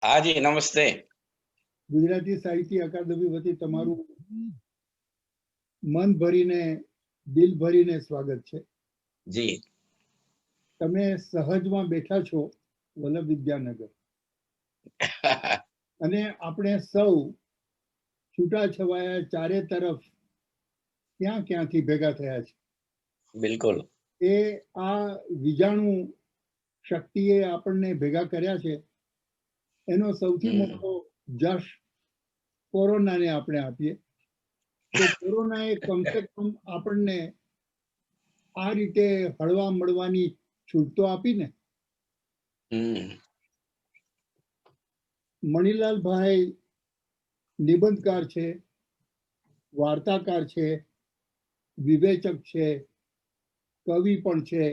हाँ जी, नमस्ते। ગુજરાતી સાહિત્ય અકાદમી વતી તમારું મન ભરીને દિલ ભરીને સ્વાગત છે। जी। તમે સહજમાં બેઠા છો વલ્લભ વિદ્યાનગર અને આપણે સૌ છૂટાછવાયા ચારે તરફ ક્યાં ક્યાંથી ભેગા થયા છે। बिल्कुल। એ આ વિજાણુ શક્તિએ આપણને ભેગા કર્યા છે। એનો સૌથી મોટો જશ કોરોનાને આપણે આપીએ કે કોરોનાએ કમસે કમ આપણને આ રીતે હળવા મળવાની છૂટ તો આપી ને। મણિલાલભાઈ નિબંધકાર છે, વાર્તાકાર છે, વિવેચક છે, કવિ પણ છે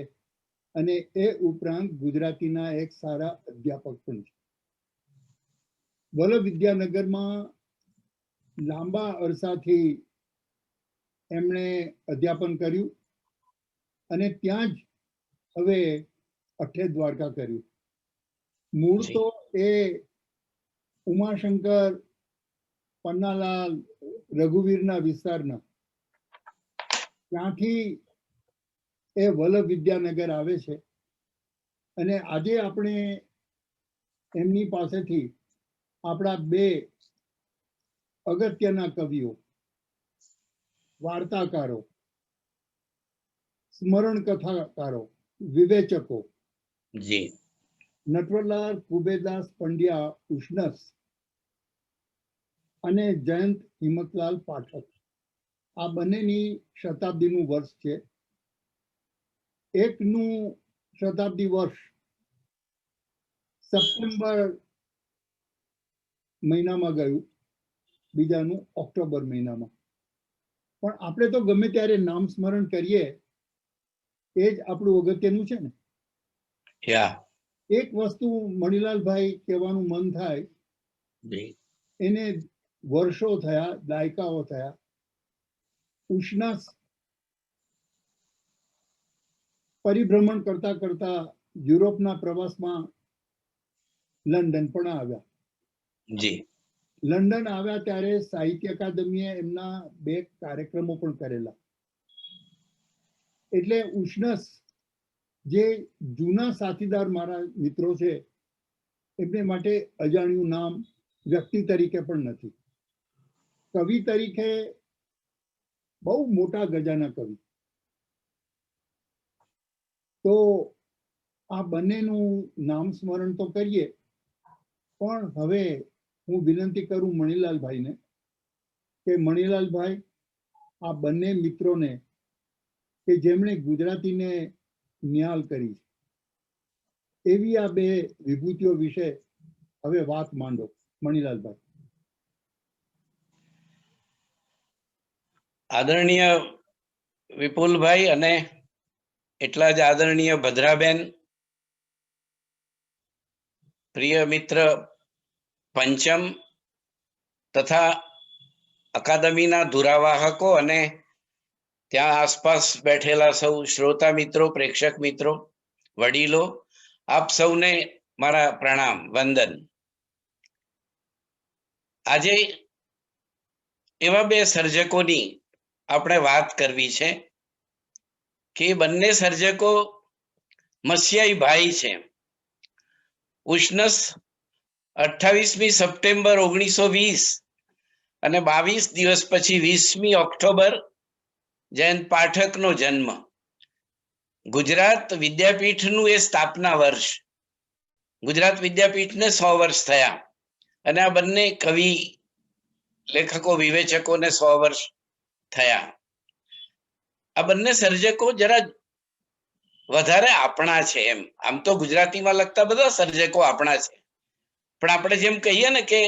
અને એ ઉપરાંત ગુજરાતીના એક સારા અધ્યાપક પણ છે। વલ્લભ વિદ્યાનગરમાં લાંબા અરસાથી એમણે અધ્યાપન કર્યું અને ત્યાં જ હવે અઠે દ્વારકા કર્યું। મૂળ તો એ ઉમાશંકર, પન્નાલાલ, રઘુવીરના વિસ્તારના, ત્યાંથી એ વલ્લભ વિદ્યાનગર આવે છે અને આજે આપણે એમની પાસેથી આપણા બે અગત્યના કવિઓ, વાર્તાકારો, સ્મરણ કથાકારો, વિવેચકો जी। નટવરલાલ કુબેરદાસ પંડ્યા ઉષ્ણસ અને જયંત હિંમતલાલ પાઠક, આ બંનેની શતાબ્દીનું વર્ષ છે। એકનું શતાબ્દી વર્ષ સપ્ટેમ્બર મહિનામાં ગયું, બીજાનું ઓક્ટોબર મહિનામાં। પણ આપણે તો ગમે ત્યારે નામ સ્મરણ કરીએ એ જ આપણું અગત્યનું છે ને। या એક વસ્તુ મણિલાલભાઈ કહેવાનું મન થાય, जी। એને વર્ષો થયા, દાયકાઓ થયા। ઉષ્ણસ પરિભ્રમણ કરતા કરતા યુરોપના પ્રવાસમાં લંડન પણ આવ્યા। जी। લંડન આવ્યા ત્યારે સાહિત્ય અકાદમીએ એમના બે કાર્યક્રમો પણ કરેલા। એટલે ઉષ્ણસ જે જૂના સાથીદાર મારા મિત્રો છે એમને માટે અજાણ્યું નામ વ્યક્તિ તરીકે પણ નથી। કવિ તરીકે બહુ મોટા ગજાના કવિ। તો આ બંનેનું નામ સ્મરણ તો કરીએ, પણ હવે હું વિનંતી કરું મણિલાલભાઈને કે મણિલાલભાઈ આ બંને મિત્રોને કે જેમણે ગુજરાતીને નિહાલ કરી એવી આ બે વિભૂતિઓ વિશે હવે વાત માંડો। મણિલાલભાઈ। आदरणीय विपुलभाई અને એટલા જ આદરણીય ભદ્રાબેન, પ્રિય મિત્ર પંચમ તથા અકાદમીના ધુરાવાહકો અને ત્યાં આસપાસ બેઠેલા સૌ શ્રોતા મિત્રો, પ્રેક્ષક મિત્રો, વડીલો, આપ સૌને મારા પ્રણામ, વંદન। આજે એવા બે સર્જકોની આપણે વાત કરવી છે કે બંને સર્જકો મસિયાઈ ભાઈ છે। ઉષ્ણસ 28મી સપ્ટેમ્બર 1920 અને 22 દિવસ પછી 20મી ઓક્ટોબર જયંત પાઠકનો જન્મ। ગુજરાત વિદ્યાપીઠનું એ સ્થાપના વર્ષ। ગુજરાત વિદ્યાપીઠને 100 વર્ષ થયા અને આ બંને કવિ, લેખકો, વિવેચકોને 100 વર્ષ થયા। આ બંને સર્જકો જરા વધારે આપણા છે એમ। આમ તો ગુજરાતીમાં લખતા બધા સર્જકો આપણા છે, પણ આપણે જેમ કહીએ ને કે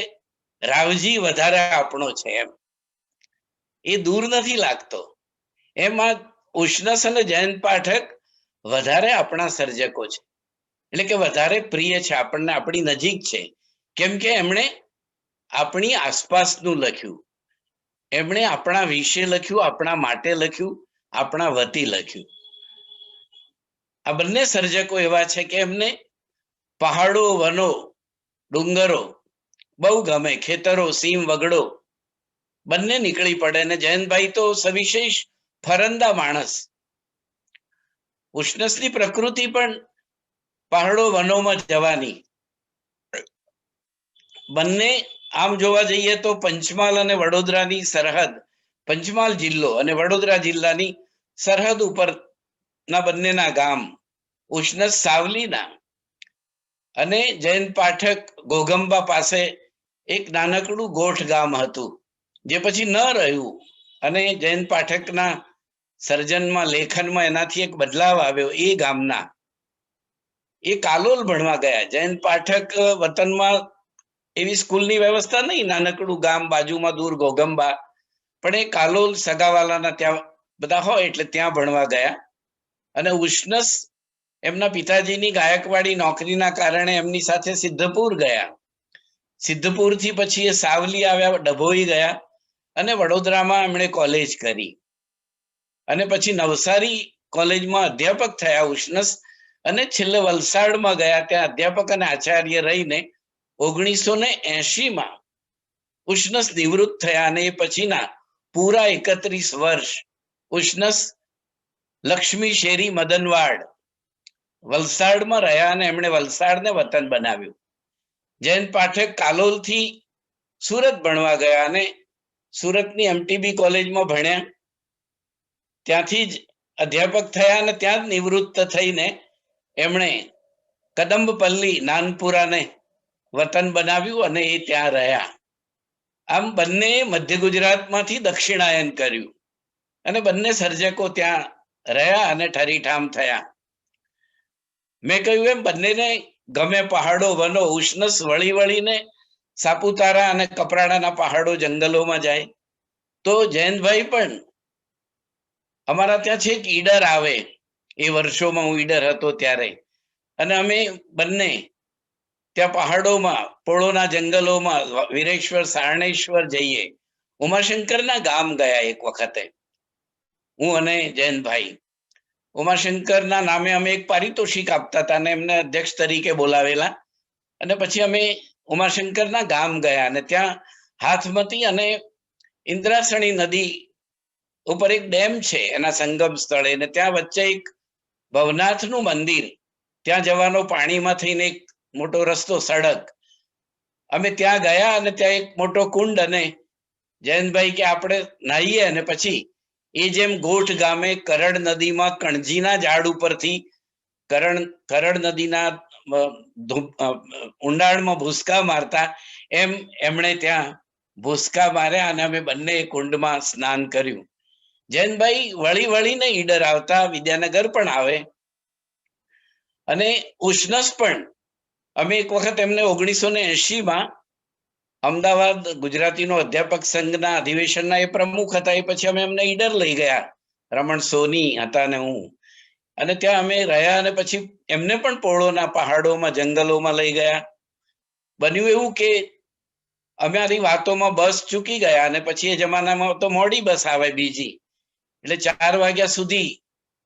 રાવજી વધારે આપણો છે એમ, એ દૂર નથી લાગતો। એમાં ઉષ્ણસ અને જયંત પાઠક વધારે આપણા સર્જકો છે, એટલે કે વધારે પ્રિય છે આપણને, આપણી નજીક છે, કેમ કે એમણે આપણી આસપાસનું લખ્યું, એમણે આપણા વિશે લખ્યું, આપણા માટે લખ્યું, આપણા વતી લખ્યું। આ બંને સર્જકો એવા છે કે એમને પહાડો, વનો ડુંગરો બહુ ગમે, ખેતરો, સીમ વગડો બંને નીકળી પડે. ને જયંતભાઈ તો સવિશેષ ફરંદા માણસ. ઉષ્ણસની પ્રકૃતિ પણ પહાડો વનોમાં જવાની. બંને આમ જોવા જઈએ તો પંચમહાલ અને વડોદરાની સરહદ, પંચમહાલ જિલ્લો અને વડોદરા જિલ્લાની સરહદ ઉપર ના બંનેના ગામ, ઉષ્ણસ સાવલીના અને જયંત પાઠક ઘોઘંબા પાસે એક નાનકડું ગોઠ ગામ હતું, જે પછી ન રહ્યું. અને જયંત પાઠકના સર્જનમાં, લેખનમાં એનાથી એક બદલાવ આવ્યો. એ ગામના એ કાલોલ ભણવા ગયા. જયંત પાઠક વતનમાં એવી સ્કૂલની વ્યવસ્થા નહીં, નાનકડું ગામ બાજુમાં દૂર ઘોઘંબા, પણ એ કાલોલ સગાવાલાના ત્યાં બધા હોય એટલે ત્યાં ભણવા ગયા. અને ઉષ્ણસ એમના પિતાજીની ગાયકવાડી નોકરીના કારણે એમની સાથે સિદ્ધપુર ગયા. સિદ્ધપુરથી પછી એ સાવલી આવ્યા, ડભોઈ ગયા અને વડોદરામાં એમણે કોલેજ કરી. અને પછી નવસારી કોલેજમાં અધ્યાપક થયા ઉષ્ણસ, અને છેલ્લે વલસાડમાં ગયા, ત્યાં અધ્યાપક અને આચાર્ય રહીને 1980માં ઉષ્ણસ નિવૃત્ત થયા. અને એ પછીના પૂરા 31 વર્ષ ઉષ્ણસ લક્ષ્મી શેરી મદનવાડ વલસાડમાં રહ્યા અને એમણે વલસાડને વતન બનાવ્યું. જયંત પાઠક કાલોલથી સુરત ભણવા ગયા અને સુરતની MTB કોલેજમાં ભણ્યા. ત્યાંથી જ અધ્યાપક થયા અને ત્યાં જ નિવૃત્ત થઈને એમણે કદંબપલ્લી નાનપુરાને વતન બનાવ્યું અને એ ત્યાં રહ્યા. આમ બંને મધ્ય ગુજરાતમાંથી દક્ષિણાયન કર્યું અને બંને સર્જકો ત્યાં રહ્યા અને ઠરીઠામ થયા. મેં કહ્યું એમ બંનેને ગમે પહાડો વનો. ઉષ્ણસ વળી વળીને સાપુતારા અને કપરાડાના પહાડો જંગલોમાં જાય, તો જયંતભાઈ પણ અમારા ત્યાં છે કે ઈડર આવે, એ વર્ષોમાં હું ઈડર હતો ત્યારે, અને અમે બંને ત્યાં પહાડોમાં, પોળોના જંગલોમાં, વીરેશ્વર, સારણેશ્વર જઈએ. ઉમાશંકરના ગામ ગયા એક વખતે હું અને જયંતભાઈ. ઉમાશંકરના નામે અમે એક પારિતોષિક આપતા હતા અને એમને અધ્યક્ષ તરીકે બોલાવેલા. અને પછી અમે ઉમાશંકરના ગામ ગયા અને ત્યાં હાથમતી અને ઇન્દ્રાસણી નદી ઉપર એક ડેમ છે એના સંગમ સ્થળે, અને ત્યાં વચ્ચે એક ભવનાથનું મંદિર, ત્યાં જવાનો પાણીમાં થઈને એક મોટો રસ્તો, સડક. અમે ત્યાં ગયા અને ત્યાં એક મોટો કુંડ, અને જયંતભાઈ કે આપણે નાહીએ. અને પછી એ જેમ ગોઠ ગામે કરડ નદીમાં કણજીના ઝાડ ઉપરથી કરડ નદીના ઊંડાણમાં ભૂસકા મારતા, એમ એમણે ત્યાં ભૂસકા માર્યા અને અમે બંને કુંડમાં સ્નાન કર્યું. જયંતભાઈ વળી વળીને ઈડર આવતા, વિદ્યાનગર પણ આવે. અને ઉષ્ણસ પણ અમે એક વખત એમને 1980માં અમદાવાદ ગુજરાતીનો અધ્યાપક સંઘના અધિવેશનના એ પ્રમુખ હતા. એ પછી અમે એમને ઈડર લઈ ગયા, રમણ સોની હતા ને હું, અને ત્યાં અમે રહ્યા. અને પછી એમને પણ પોળોના પહાડોમાં, જંગલોમાં લઈ ગયા. બન્યું એવું કે અમારી વાતોમાં બસ ચૂકી ગયા અને પછી એ જમાનામાં તો મોડી બસ આવે બીજી, એટલે 4 વાગ્યા સુધી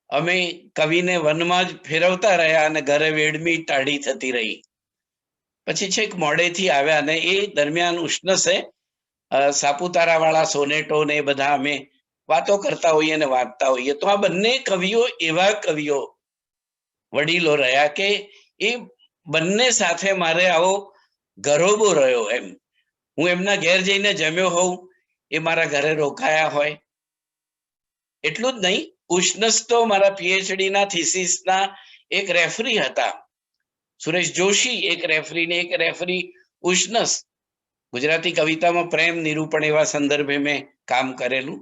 અમે કવિને વનમાં જ ફેરવતા રહ્યા અને ઘરે વેડમી ટાઢી થતી રહી. પછી છેક મોડેથી આવ્યા અને એ દરમિયાન ઉષ્ણસે સાપુતારા વાળા સોનેટો ને એ બધા અમે વાતો કરતા હોઈએ ને વાંચતા હોઈએ. તો આ બંને કવિઓ એવા કવિઓ વડીલો રહ્યા કે એ બંને સાથે મારે આવો ગરોબો રહ્યો. એમ હું એમના ઘેર જઈને જમ્યો હોઉં, એ મારા ઘરે રોકાયા હોય. એટલું જ નહીં, ઉષ્ણસ તો મારા PhD ના થીસીસના એક રેફરી હતા. સુરેશ જોશી એક રેફરી ને એક રેફરી ઉષ્ણસ. ગુજરાતી કવિતામાં પ્રેમ નિરૂપણ એવા સંદર્ભે મેં કામ કરેલું.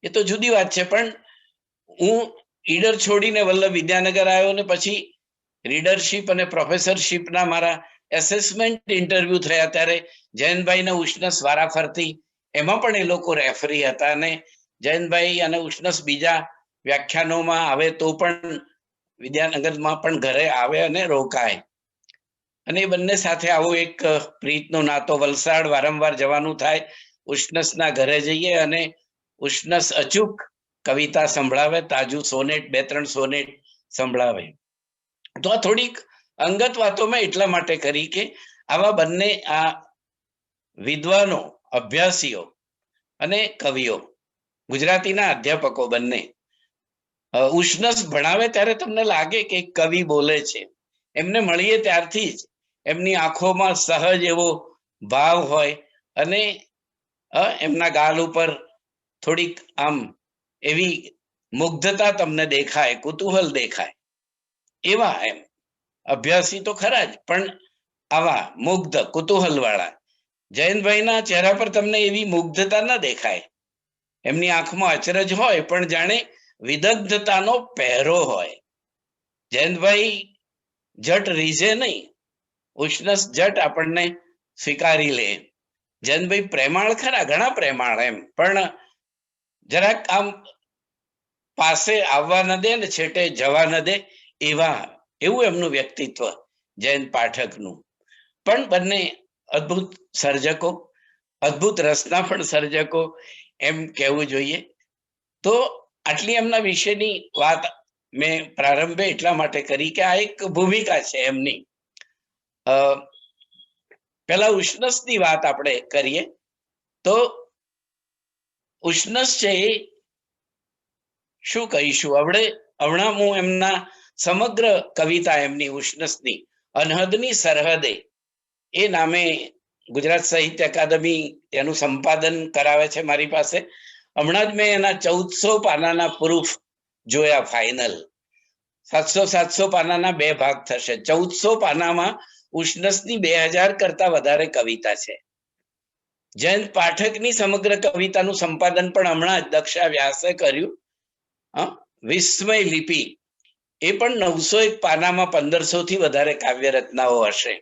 એ તો જુદી વાત છે. પણ હું ઈડર છોડીને વલ્લભ વિદ્યાનગર આવ્યો ને પછી રીડરશીપ અને પ્રોફેસરશીપના મારા એસેસમેન્ટ ઇન્ટરવ્યુ થયા, ત્યારે જયંતભાઈ ને ઉષ્ણસ વારાફરતી, એમાં પણ એ લોકો રેફરી હતા. અને જયંતભાઈ અને ઉષ્ણસ બીજા વ્યાખ્યાનોમાં આવે તો પણ વિદ્યાનગરમાં પણ ઘરે આવે અને રોકાય. અને એ બંને સાથે આવો એક પ્રીતનો નાતો. વલસાડ વારંવાર જવાનું થાય, ઉષ્ણસના ઘરે જઈએ અને ઉષ્ણસ અચૂક કવિતા સંભળાવે, તાજું સોનેટ, 2-3 સોનેટ સંભળાવે. તો આ થોડીક અંગત વાતો મેં એટલા માટે કરી કે આવા બંને આ વિદ્વાનો, અભ્યાસીઓ અને કવિઓ, ગુજરાતીના અધ્યાપકો બંને ઉષ્ણસ ભણાવે ત્યારે તમને લાગે કે કવિ બોલે છે. એમને મળીએ ત્યારથી જ એમની આંખોમાં સહજ એવો ભાવ હોય અને એમના ગાલ ઉપર થોડીક આમ એવી મુગ્ધતા તમને દેખાય, કુતૂહલ દેખાય. એવા એમ અભ્યાસી તો ખરા જ, પણ આવા મુગ્ધ કુતૂહલ વાળા. જયંતભાઈના ચહેરા પર તમને એવી મુગ્ધતા ન દેખાય. એમની આંખમાં અચરજ હોય, પણ જાણે વિદગ્ધતાનો પહેરો હોય. જયંતભાઈ જટ રીઝે નહીં, ઉષ્ણસ જટ આપણને સ્વીકારી લે. જયંતભાઈ પ્રેમાળ ખરા, ઘણા પ્રેમાળ એમ, પણ જરાક આમ પાસે આવવા ન દે ને છેટે જવા ન દે, એવું એમનું વ્યક્તિત્વ જયંત પાઠકનું. પણ બંને અદ્ભુત સર્જકો, અદ્ભુત રસના પણ સર્જકો એમ કહેવું જોઈએ. તો આટલી એમના વિશેની વાત મેં પ્રારંભે એટલા માટે કરી કે આ એક ભૂમિકા છે એમની. પેલા ઉષ્ણસની વાત આપણે કરીએ તો ઉષ્ણસ છે એ શું કહીશું, હમણાં હું એમના સમગ્ર કવિતા એમની ઉષ્ણસની અનહદની સરહદે એ નામે ગુજરાત સાહિત્ય અકાદમી એનું સંપાદન કરાવે છે મારી પાસે. હમણાં જ મેં એના 1400 પાનાના પ્રૂફ જોયા ફાઇનલ. 700 પાનાના 2 ભાગ થશે. 1400 પાનામાં ઉષ્ણસની 2000 કરતા વધારે કવિતા છે. જયંત પાઠકની સમગ્ર કવિતાનું સંપાદન પણ હમણાં જ દક્ષા વ્યાસે કર્યું. વિસ્મય લિપિ એ પણ 901 પાનામાં 1500 થી વધારે કાવ્ય રચનાઓ હશે.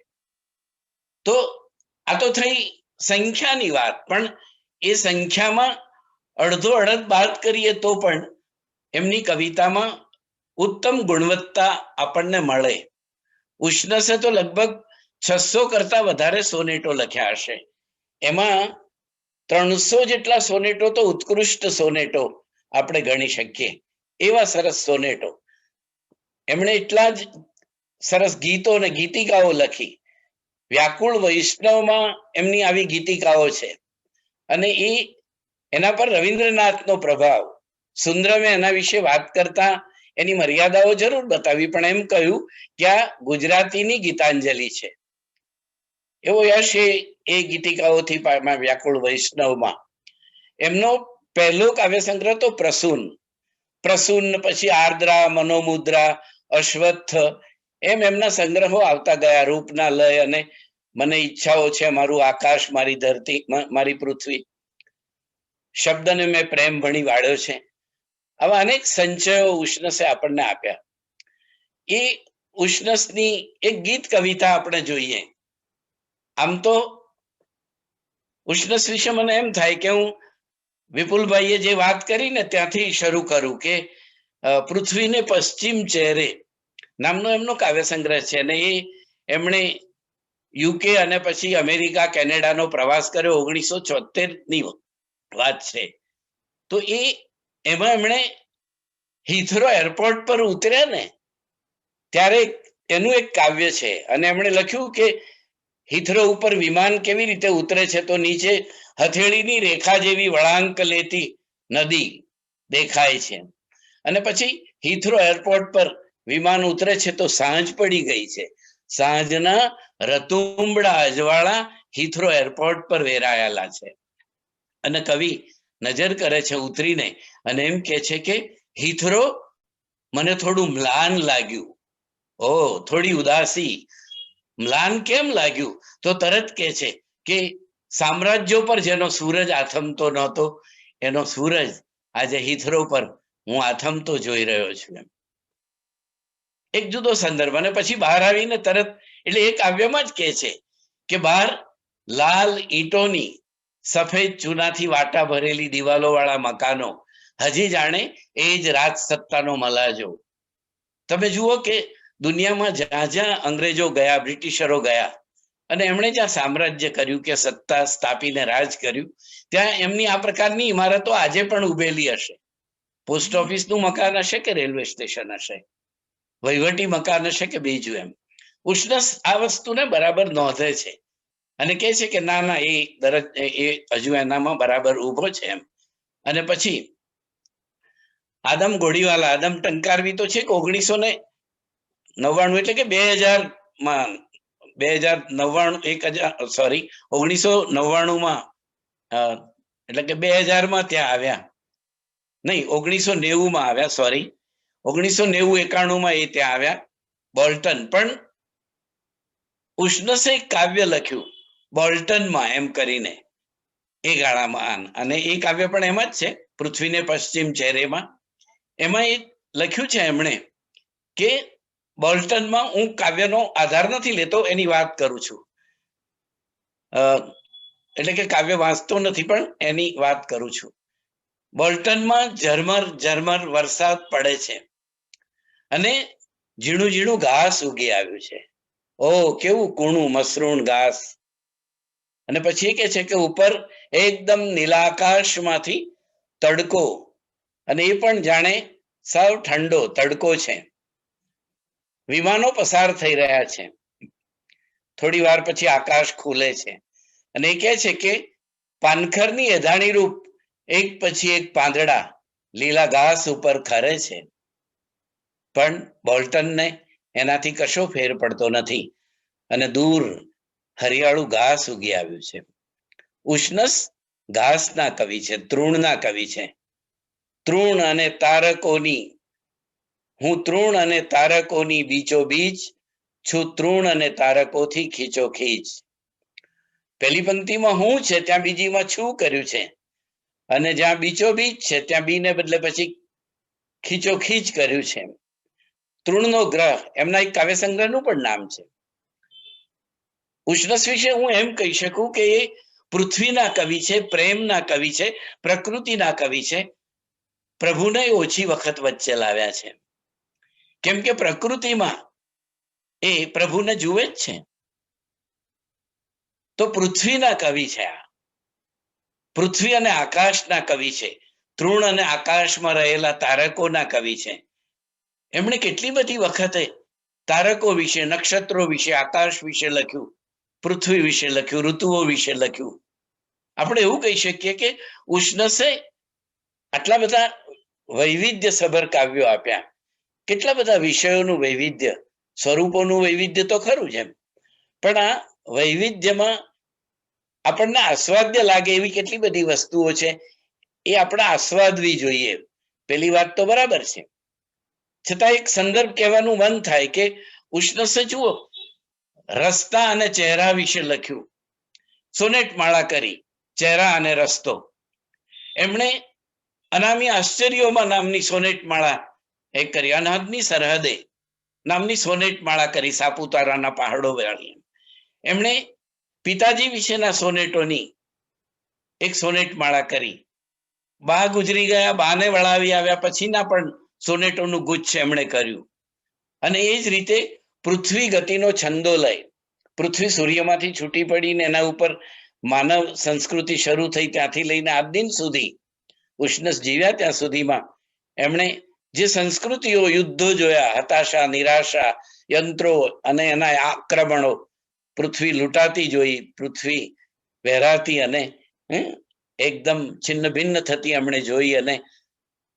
તો આ તો થઈ સંખ્યાની વાત, પણ એ સંખ્યામાં અડધો અડધ બાદ કરીએ તો પણ એમની કવિતામાં ઉત્તમ ગુણવત્તા આપણને મળે. ઉષ્ણસે તો લગભગ 600 કરતા વધારે સોનેટો લખ્યા હશે. એમાં 300 જેટલા સોનેટો તો ઉત્કૃષ્ટ સોનેટો આપણે ગણી શકીએ, એવા સરસ સોનેટો. એમણે એટલા જ સરસ ગીતો અને ગીતિકાઓ લખી. વ્યાકુળ વૈષ્ણવમાં એમની આવી ગીતિકાઓ છે, અને એના પર રવિન્દ્રનાથનો પ્રભાવ. સુંદરમે એના વિશે વાત કરતા એની મર્યાદાઓ જરૂર બતાવી, પણ એમ કહ્યું કે આ ગુજરાતીની ગીતાંજલિ છે. એવો યશ એ ગીતિકાઓથી વ્યાકુળ વૈષ્ણવમાં. એમનો પહેલો કાવ્ય સંગ્રહ તો પ્રસૂન, પછી આર્દ્રા, મનોમુદ્રા, અશ્વત્થ, એમ એમના સંગ્રહો આવતા ગયા. રૂપના લય અને મને ઈચ્છાઓ છે, મારું આકાશ, મારી ધરતી, મારી પૃથ્વી, શબ્દને મેં પ્રેમ ભણી વાળ્યો છે. આવા અનેક સંચયો ઉષ્ણસે આપણને આપ્યા. એ ઉષ્ણસની એક ગીત કવિતા આપણે જોઈએ. આમ તો ઉષ્ણસ વિશે મને એમ થાય કે હું વિપુલભાઈએ જે વાત કરી ને ત્યાંથી શરૂ કરું કે પૃથ્વીને પશ્ચિમ ચહેરે નામનો એમનો કાવ્ય સંગ્રહ છે, અને એમણે યુકે અને પછી અમેરિકા, કેનેડાનો પ્રવાસ કર્યો. 1974ની વાત છે. તો એમાં એમણે હિથરો એરપોર્ટ પર ઉતર્યા ને ત્યારે એનું એક કાવ્ય છે, અને એમણે લખ્યું કે હિથરો ઉપર વિમાન કેવી રીતે ઉતરે છે, તો નીચે હથેળીની રેખા જેવી વળાંક લેતી નદી દેખાય છે, અને પછી હિથરો એરપોર્ટ પર વિમાન ઉતરે છે તો સાંજ પડી ગઈ છે. સાંજના રતુંબડા અજવાળા હિથરો એરપોર્ટ પર વેરાયેલા છે, અને કવિ નજર કરે છે ઉતરીને અને એમ કે છે કે હિથરો મને થોડું મ્લાન લાગ્યું. થોડી ઉદાસી. મ્લાન કેમ લાગ્યું? તો તરત કે છે કે સામ્રાજ્યો પર જેનો સૂરજ આથમતો નહોતો, એનો સૂરજ આજે હિથરો પર હું આથમતો જોઈ રહ્યો છું. એક જુદો સંદર્ભ. અને પછી બહાર આવીને તરત, એટલે એ કાવ્યમાં જ કે છે કે બહાર લાલ ઈંટોની સફેદ ચૂનાથી વાટા ભરેલી દિવાલો વાળા મકાનો, હજી જાણે એ જ રાજસત્તાનો મલાજો. તમે જુઓ કે દુનિયામાં જ્યાં જ્યાં અંગ્રેજો ગયા, બ્રિટિશરો ગયા, અને એમણે જ્યાં સામ્રાજ્ય કર્યું કે સત્તા સ્થાપીને રાજ કર્યું, ત્યાં એમની આ પ્રકારની ઇમારતો આજે પણ ઉભેલી હશે. પોસ્ટ ઓફિસનું મકાન હશે કે રેલવે સ્ટેશન હશે, વહીવટી મકાન હશે કે બીજું. એમ ઉષ્ણસ આ વસ્તુને બરાબર નોંધે છે અને કહે છે કે ના ના એ હજુ એનામાં બરાબર ઊભો છે એમ. અને પછી આદમ ઘોડીવાલા, આદમ ટંકારવી તો છે કે 1999 એટલે કે 2000માં 1999માં એટલે કે 2000માં ત્યાં આવ્યા, નહીં 1990માં આવ્યા, સોરી 1990-91માં એ ત્યાં આવ્યા બોલ્ટન. પણ ઉષ્ણસે એક કાવ્ય લખ્યું બોલ્ટનમાં એમ કરીને એ ગાળામાં, અને એ કાવ્ય પણ એમાં જ છે, પૃથ્વીને પશ્ચિમ ચહેરેમાં. એમાં એ લખ્યું છે એમણે કે બોલ્ટનમાં, હું કાવ્યનો આધાર નથી લેતો, એની વાત કરું છું, એટલે કે કાવ્ય વાંચતો નથી પણ એની વાત કરું છું. બોલ્ટનમાં ઝરમર ઝરમર વરસાદ પડે છે અને ઝીણું ઝીણું ઘાસ ઉગી આવ્યું છે. ઓ કેવું કૂણું મસરૂણ ઘાસ. અને પછી એ કે છે કે ઉપર એકદમ નીલાકાશમાંથી તડકો, અને એ પણ જાણે સાવ ઠંડો તડકો છે. વિમાનો પસાર થઈ રહ્યા છે. થોડી વાર પછી આકાશ ખુલે છે અને એ કહે છે કે પાનખરની એધાણી રૂપ એક પછી એક પાંદડા લીલા ઘાસ ઉપર ખરે છે. પણ બોલ્ટનને એનાથી કશો ફેર પડતો નથી અને દૂર હરિયાળું ઘાસ ઉગી આવ્યું છે. ઉષ્ણસ ઘાસના કવિ છે, તૃણના કવિ છે. તૃણ અને તારકોની, હું તૃણ અને તારકોની બીચો બીચ છું, તૃણ અને તારકોથી ખીચો ખીચ. પહેલી પંક્તિમાં હું છે ત્યાં બીજીમાં છું કર્યું છે, અને જ્યાં બીચો બીચ છે ત્યાં બીને બદલે પછી ખીચો ખીચ કર્યું છે. તૃણનો ગ્રહ એમના એક કાવ્ય સંગ્રહનું પણ નામ છે. ઉષ્ણસ વિશે હું એમ કહી શકું કે એ પૃથ્વીના કવિ છે, પ્રેમના કવિ છે, પ્રકૃતિના કવિ છે. પ્રભુને ઓછી વખત વચ્ચે લાવ્યા છે, કેમ કે પ્રકૃતિમાં એ પ્રભુને જુએ જ છે. તો પૃથ્વીના કવિ છે આ, પૃથ્વી અને આકાશના કવિ છે. તૃણ અને આકાશમાં રહેલા તારકોના કવિ છે. એમણે કેટલી બધી વખતે તારકો વિશે, નક્ષત્રો વિશે, આકાશ વિશે લખ્યું, પૃથ્વી વિશે લખ્યું, ઋતુઓ વિશે લખ્યું. આપણે એવું કહી શકીએ કે ઉષ્ણસે આટલા બધા વૈવિધ્ય સભર કાવ્યો આપ્યા. કેટલા બધા વિષયોનું વૈવિધ્ય, સ્વરૂપોનું વૈવિધ્ય તો ખરું જ એમ, પણ આ વૈવિધ્યમાં આપણને આસ્વાદ્ય લાગે એવી કેટલી બધી વસ્તુઓ છે, એ આપણે આસ્વાદવી જોઈએ. પેલી વાત તો બરાબર છે. છતાં એક સંદર્ભ કહેવાનું મન થાય કે ઉષ્ણસે જુઓ રસ્તા અને ચહેરા વિશે લખ્યું, સોનેટ માળા કરી ચહેરા અને રસ્તો. એમણે અનામી આશ્ચર્યોમાં નામની સોનેટ માળા એક કરી, અનહદની સરહદે નામની સોનેટ માળા કરી, સાપુતારાના પહાડો વાળી. એમણે પિતાજી વિશેના સોનેટોની એક સોનેટ માળા કરી. બા ગુજરી ગયા, બાને વળાવી આવ્યા પછીના પણ સોનેટોનું ગુચ્છ એમણે કર્યું. અને એ જ રીતે પૃથ્વી ગતિનો છંદો લય, પૃથ્વી સૂર્યમાંથી છૂટી પડીને એના ઉપર માનવ સંસ્કૃતિ શરૂ થઈ ત્યાંથી લઈને આજ દિન સુધી ઉષ્ણસ જીવ્યા ત્યાં સુધીમાં એમણે જે સંસ્કૃતિઓ, યુદ્ધો જોયા, હતાશા, નિરાશા, યંત્રો અને એના આક્રમણો, પૃથ્વી લૂંટાતી જોઈ, પૃથ્વી વહેરાતી અને એકદમ છિન્ન ભિન્ન થતી એમણે જોઈ, અને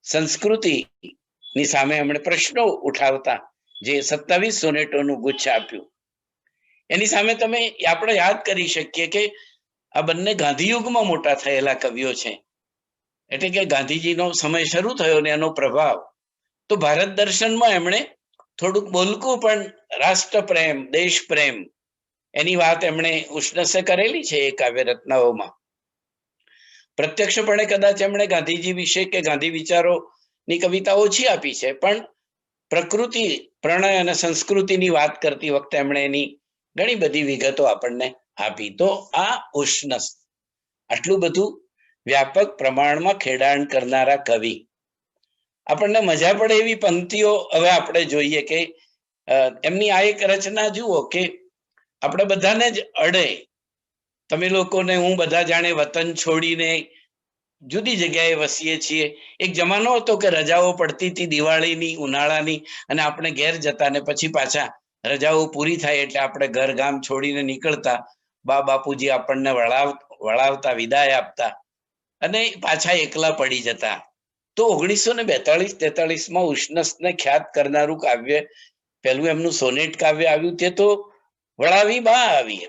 સંસ્કૃતિની સામે એમણે પ્રશ્નો ઉઠાવતા જે 27 સોનેટોનું ગુચ્છ આપ્યું. એની સામે તમે આપણે યાદ કરી શકીએ કે આ બંને ગાંધીયુગમાં મોટા થયેલા કવિઓ છે. એટલે કે ગાંધીજીનો સમય શરૂ થયો ને એનો પ્રભાવ તો ભારત દર્શનમાં એમણે થોડુંક બોલકું પણ રાષ્ટ્ર પ્રેમ, દેશ પ્રેમ એની વાત એમણે ઉષ્ણસે કરેલી છે એ કાવ્ય રત્નાઓમાં. પ્રત્યક્ષપણે કદાચ એમણે ગાંધીજી વિશે કે ગાંધી વિચારોની કવિતા ઓછી આપી છે, પણ પ્રકૃતિ, પ્રણય અને સંસ્કૃતિની વાત કરતી વખતે એમણે એની ઘણી બધી વિગતો આપણને આપી. તો આ ઉષ્ણસ આટલું બધું વ્યાપક પ્રમાણમાં ખેડાણ કરનારા કવિ. આપણને મજા પડે એવી પંક્તિઓ હવે આપણે જોઈએ કે એમની આ એક રચના જુઓ કે આપણે બધાને જ અડે. તમે લોકોને હું બધા જાણે વતન છોડીને જુદી જગ્યાએ વસીએ છીએ. એક જમાનો હતો કે રજાઓ પડતી હતી દિવાળીની, ઉનાળાની, અને આપણે ઘેર જતા ને પછી પાછા રજાઓ પૂરી થાય એટલે આપણે ઘર ગામ છોડીને નીકળતા, બા બાપુજી આપણને વળાવતા, વિદાય આપતા અને પાછા એકલા પડી જતા. તો 1942-43 ઉષ્ણસને ખ્યાત કરનારું કાવ્ય, પેલું એમનું સોનેટ કાવ્ય આવ્યું, તે તો વળાવી બા આવી.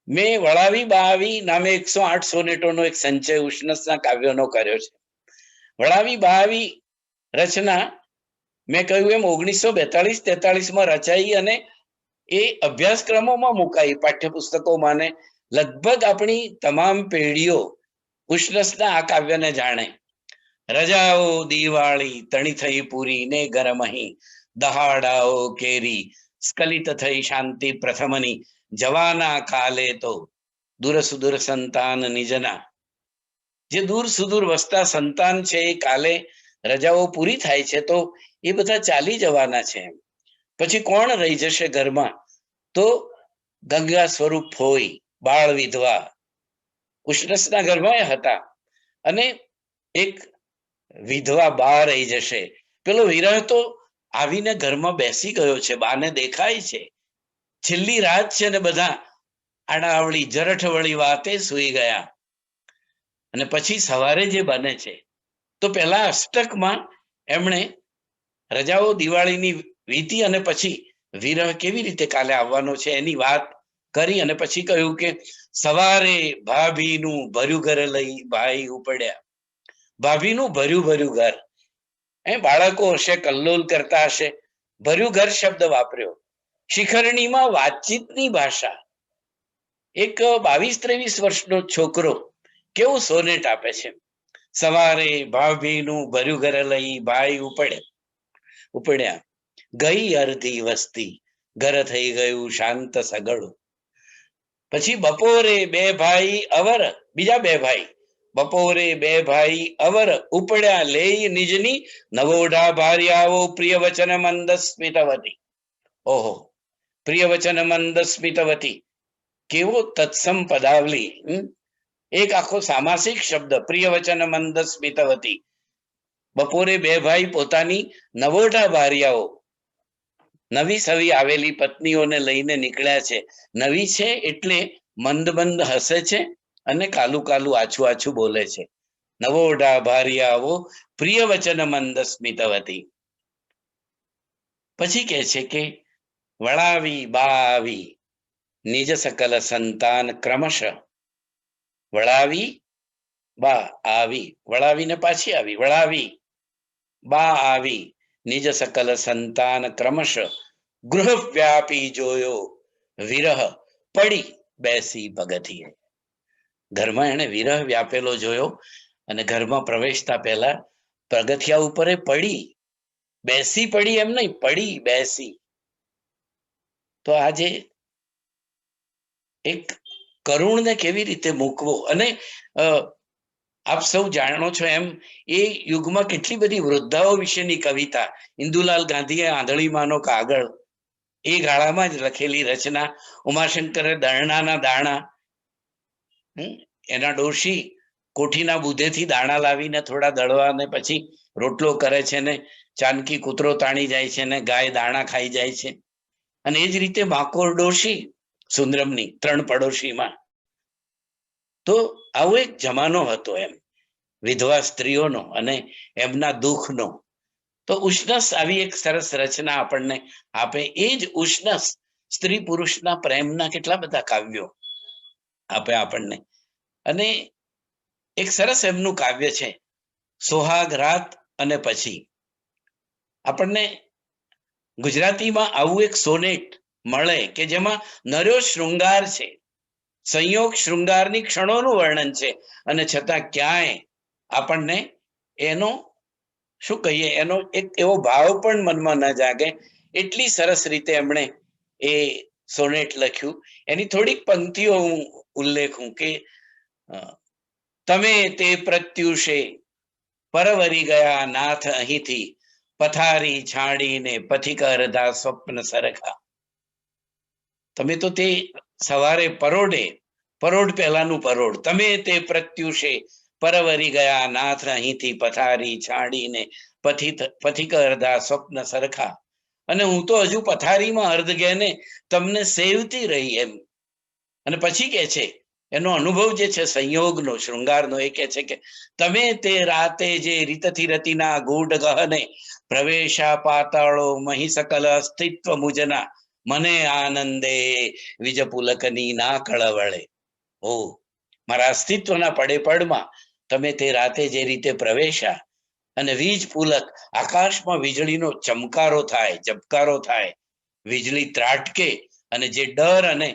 મેં વળાવી બા આવી નામે 108 સોનેટોનો એક સંચય ઉષ્ણસના કાવ્યોનો કર્યો છે. વળાવી બા આવી રચના મેં કહ્યું એમ 1942-43 રચાઈ અને એ અભ્યાસક્રમોમાં મુકાઈ, પાઠ્યપુસ્તકોમાં. ને લગભગ આપણી તમામ પેઢીઓ ઉષ્ણસના આ કાવ્યને જાણે. રજાઓ દિવાળી તણી થઈ પૂરી ને ગરમહી, દહાડાઓ કેરી સ્કલિત થઈ શાંતિ પ્રથમની, જવાના કાલે તો દૂર સુદૂર સંતાન નિજના. જે દૂર સુદૂર વસતા સંતાન છે એ કાલે રજાઓ પૂરી થાય છે તો એ બધા ચાલી જવાના છે. પછી કોણ રહી જશે ઘરમાં? તો ગંગા સ્વરૂપ હોય, બાળ વિધવા ઉષ્ણસના ઘરમાં હતા અને એક વિધવા બા રહી જશે. પેલો વિરહ તો આવીને ઘરમાં બેસી ગયો છે, બાને દેખાય છે, છેલ્લી રાત છે ને બધા આડાવળી જરઠવળી વાતે સૂઈ ગયા. અને પછી સવારે જે બને છે, તો પહેલા અષ્ટકમાં એમણે રજાઓ દિવાળીની વીતી અને પછી વિરહ કેવી રીતે કાલે આવવાનો છે એની વાત કરી અને પછી કહ્યું કે સવારે ભાભીનું ભર્યું ઘર લઈ ભાઈ ઉપડ્યા. ભાભીનું ભર્યું ઘર, બાળકો હશે, કલ્લોલ કરતા હશે. ભર્યું ઘર શબ્દ વાપર્યો. શિખરણીમાં વાતચીતની ભાષા. એક 22-23 વર્ષનો છોકરો કેવું સોનેટ આપે છે. સવારે ભાભીનું ભર્યું ઘર લઈ ભાઈ ઉપડ્યા, ગઈ અર્ધી વસ્તી, ઘર થઈ ગયું શાંત સગળું. પછી બપોરે બે ભાઈ અવર, બીજા બે ભાઈ, બપોરે બે ભાઈ અવર ઉપડ્યા લેઈ નિજની, નવોઢા ભાર્યાઓ પ્રિય વચન મંદ સ્મિતવતી. ઓહો, પ્રિય વચન મંદ સ્મિતવતી, કેવો તત્સમ પદાવલી. એક આખો સામાસિક શબ્દ, પ્રિય વચન મંદ સ્મિતવતી. બપોરે બે ભાઈ પોતાની નવોઢા ભાર્યાઓ, નવી સવી આવેલી પત્નીઓને લઈને નીકળ્યા છે. નવી છે એટલે મંદ મંદ હસે છે અને કાલું કાલું આછું આછું બોલે છે. નવોઢા ભાર્યાઓ પ્રિય વચન મંદ સ્મિતવતી. પછી કહે છે કે વળાવી બા આવી નિજ સકલ સંતાન ક્રમશ. વળાવી બા આવી, વળાવીને પાછી આવી, વળાવી બા આવી નિજ સકલ સંતાન ક્રમશ, ગૃહ વ્યાપી જોયો વિરહ પડી બેસી પગથિયે. ઘરમાં એને વિરહ વ્યાપેલો જોયો અને ઘરમાં પ્રવેશતા પહેલા પગથિયા ઉપર પડી, બેસી પડી એમ નહીં, પડી બેસી. તો આજે એક કરુણને કેવી રીતે મૂકવો. અને આપ સૌ જાણો છો એમ એ યુગમાં કેટલી બધી વૃદ્ધાઓ વિશેની કવિતા. ઇન્દુલાલ ગાંધીએ આંધળીમાંનો કાગળ, એ ગાળામાં જ લખેલી રચના. ઉમાશંકરે દરણાના દાણા, એના ડોશી કોઠીના બુધેથી દાણા લાવીને થોડા દળવા ને પછી રોટલો કરે છે ને ચાનકી કૂતરો તાણી જાય છે ને ગાય દાણા ખાઈ જાય છે. અને એ જ રીતે માકોર ડોશી સુંદરમની 3 પડોશીમાં. તો આવો એક જમાનો હતો એમ વિધવા સ્ત્રીઓનો અને એમના દુઃખનો. તો ઉષ્ણસ આવી એક સરસ રચના આપણને આપે. એ જ ઉષ્ણસ સ્ત્રી પુરુષના પ્રેમના કેટલા બધા કાવ્યો આપે આપણને. અને એક સરસ એમનું કાવ્ય છે સોહાગ રાત અને પછી. આપણને ગુજરાતીમાં આવું એક સોનેટ મળે કે જેમાં નર્યો શૃંગાર છે, સંયોગ શૃંગારની ક્ષણોનું વર્ણન છે, અને છતાં ક્યાંય આપણને એનો શું કહીએ, એનો એક એવો ભાવ પણ મનમાં ન જાગે. એટલી સરસ રીતે એમણે એ સોનેટ લખ્યું. એની થોડીક પંક્તિઓ હું ઉલ્લેખું કે તમે તે પ્રત્યુષે પરવરી ગયા નાથ અહીંથી, પથારી છાડીને પથિક અરધા સ્વપ્ન સરખા. તમે તો તે સવારે પરોઢ પહેલાનું પરોઢ, તમે તે પ્રત્યુષે પરવરી ગયા નાથ અહીંથી, પથારી છાડીને પથિક અરધા સ્વપ્ન સરખા. અને હું તો હજુ પથારીમાં અર્ધ ગેને તમને સેવતી રહી એમ. અને પછી કે છે એનો અનુભવ જે છે સંયોગનો, શૃંગારનો, એ કે છે કે તમે તે રાતે જે રીતથી રતિના ગૂઢ ગહને પ્રવેશા પાતાળો મહી સકલ અસ્તિત્વ મુજના મને આનંદે વિજ પુલકની ના કળવળે. ઓ મારા અસ્તિત્વના પડે પડમાં તમે તે રાતે જે રીતે પ્રવેશા અને વીજ પુલક, આકાશમાં વીજળીનો ચમકારો થાય, ઝબકારો થાય, વીજળી ત્રાટકે અને જે ડર અને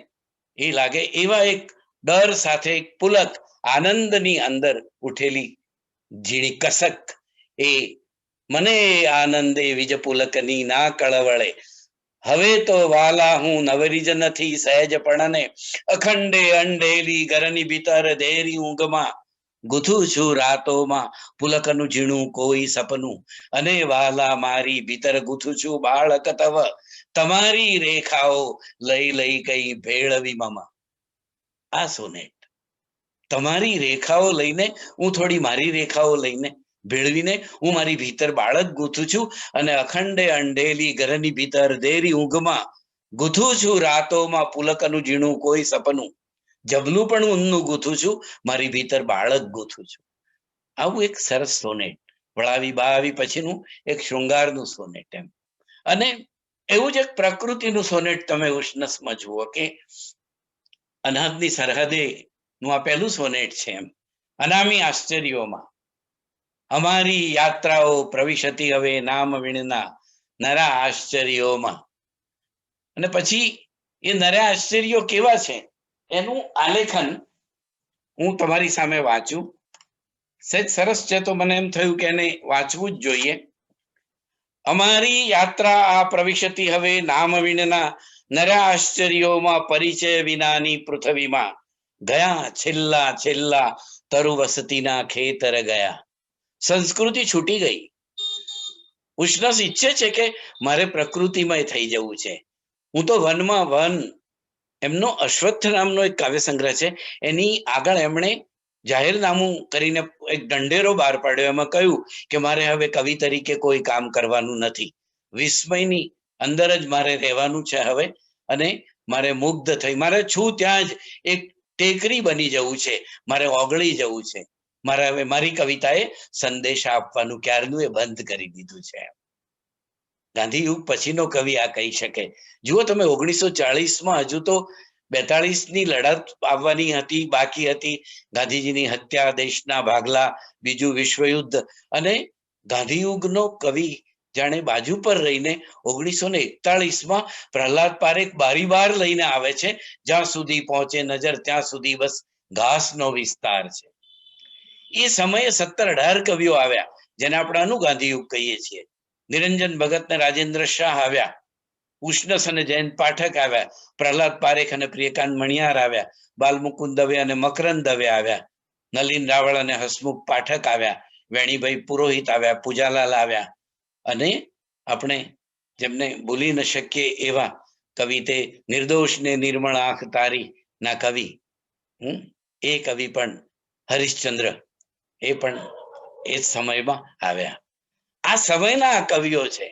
એ લાગે એવા એક ડર સાથે એક પુલક, આનંદની અંદર ઉઠેલી ઝીણી કસક, એ મને આનંદે વિજ પુલકની ના કળવળે. હવે તો વાલા હું નવરીજ નથી સહેજ પણ અખંડે અંડેલી ઘરની ભીતર દેરી ઊંઘમાં ગુથું છું રાતોમાં પુલકનું ઝીણું કોઈ સપનું. અને વાલા મારી ભીતર ગુથું છું બાળક તવ તમારી રેખાઓ લઈ લઈ કઈ ભેળવી મમા. આ સોનેટ તમારી રેખાઓ લઈને, હું થોડી મારી રેખાઓ લઈને ભેળવીને હું મારી ભીતર બાળક ગૂંથું છું અને અખંડે અંડેલી ઘરની ભીતર દેરી ઊંઘમાં ગૂંથું છું રાતોમાં પુલકનું ઝીણું કોઈ સપનું. જબલું પણ ઊનનું ગૂંથું છું, મારી ભીતર બાળક ગૂંથું છું. આવું એક સરસ સોનેટ, વળાવી બાવી પછીનું એક શૃંગારનું સોનેટ એમ. અને એવું જ એક પ્રકૃતિનું સોનેટ તમે ઉષ્ણસમાં જુઓ કે અનાજની સરહદે નું આ પહેલું સોનેટ છે એમ. અનામી આશ્ચર્યોમાં અમારી યાત્રાઓ પ્રવિશતી હવે નામ વીણના નરા આશ્ચર્યોમાં. અને પછી એ નરા આશ્ચર્યો કેવા છે એનું આલેખન હું તમારી સામે વાંચું. સહેજ સરસ છે તો મને એમ થયું કે એને વાંચવું જ જોઈએ. અમારી યાત્રા આ પ્રવિશતી હવે નામ વીણના નરા આશ્ચર્યોમાં પરિચય વિનાની પૃથ્વીમાં ગયા છેલ્લા છેલ્લા તરુ વસતીના ખેતર ગયા. સંસ્કૃતિ છૂટી ગઈ. ઉષ્ણસ ઈચ્છે છે કે મારે પ્રકૃતિમય થઈ જવું છે. હું તો વનમાં વન, એમનો અશ્વત્થ નામનો એક કાવ્ય સંગ્રહ છે, એની આગળ એમણે જાહેરનામું કરીને એક ઢંઢેરો બહાર પાડ્યો. એમાં કહ્યું કે મારે હવે કવિ તરીકે કોઈ કામ કરવાનું નથી, વિસ્મયની અંદર જ મારે રહેવાનું છે હવે, અને મારે મુગ્ધ થઈ મારે છું ત્યાં જ એક ટેકરી બની જવું છે, મારે ઓગળી જવું છે. મારે હવે મારી કવિતાએ સંદેશા આપવાનું ક્યારનું એ બંધ કરી દીધું છે. ગાંધી યુગ પછીનો કવિ આ કહી શકે. જુઓ તમે 1940માં હજુ તો 42ની લડત આવવાની હતી, બાકી હતી. ગાંધીજીની હત્યા, દેશના ભાગલા, બીજું વિશ્વયુદ્ધ, અને ગાંધી યુગનો કવિ જાણે બાજુ પર રહીને 1941માં પ્રહલાદ પારેખ બારી બાર લઈને આવે છે. જ્યાં સુધી પહોંચે નજર ત્યાં સુધી બસ ઘાસનો વિસ્તાર છે. એ સમયે 17-18 કવિઓ આવ્યા જેને આપણે અનુગાંધી યુગ કહીએ છીએ. નિરંજન ભગત ને રાજેન્દ્ર શાહ આવ્યા, ઉષ્ણસ અને જયંત પાઠક આવ્યા, પ્રહલાદ પારેખ અને પ્રિયકાંત મણિયાર આવ્યા, બાલમુકુંદ દવે અને મકરંદ દવે આવ્યા, નલિન રાવળ અને હસમુખ પાઠક આવ્યા, વેણીભાઈ પુરોહિત આવ્યા, પૂજાલાલ આવ્યા, અને આપણે જેમને ભૂલી ન શકીએ એવા કવિ તે નિર્દોષ ને નિર્મળ આંખ તારી ના કવિ, એ કવિ પણ હરિશ્ચંદ્ર, એ પણ એ સમયમાં આવ્યા. આ સમયના કવિઓ છે.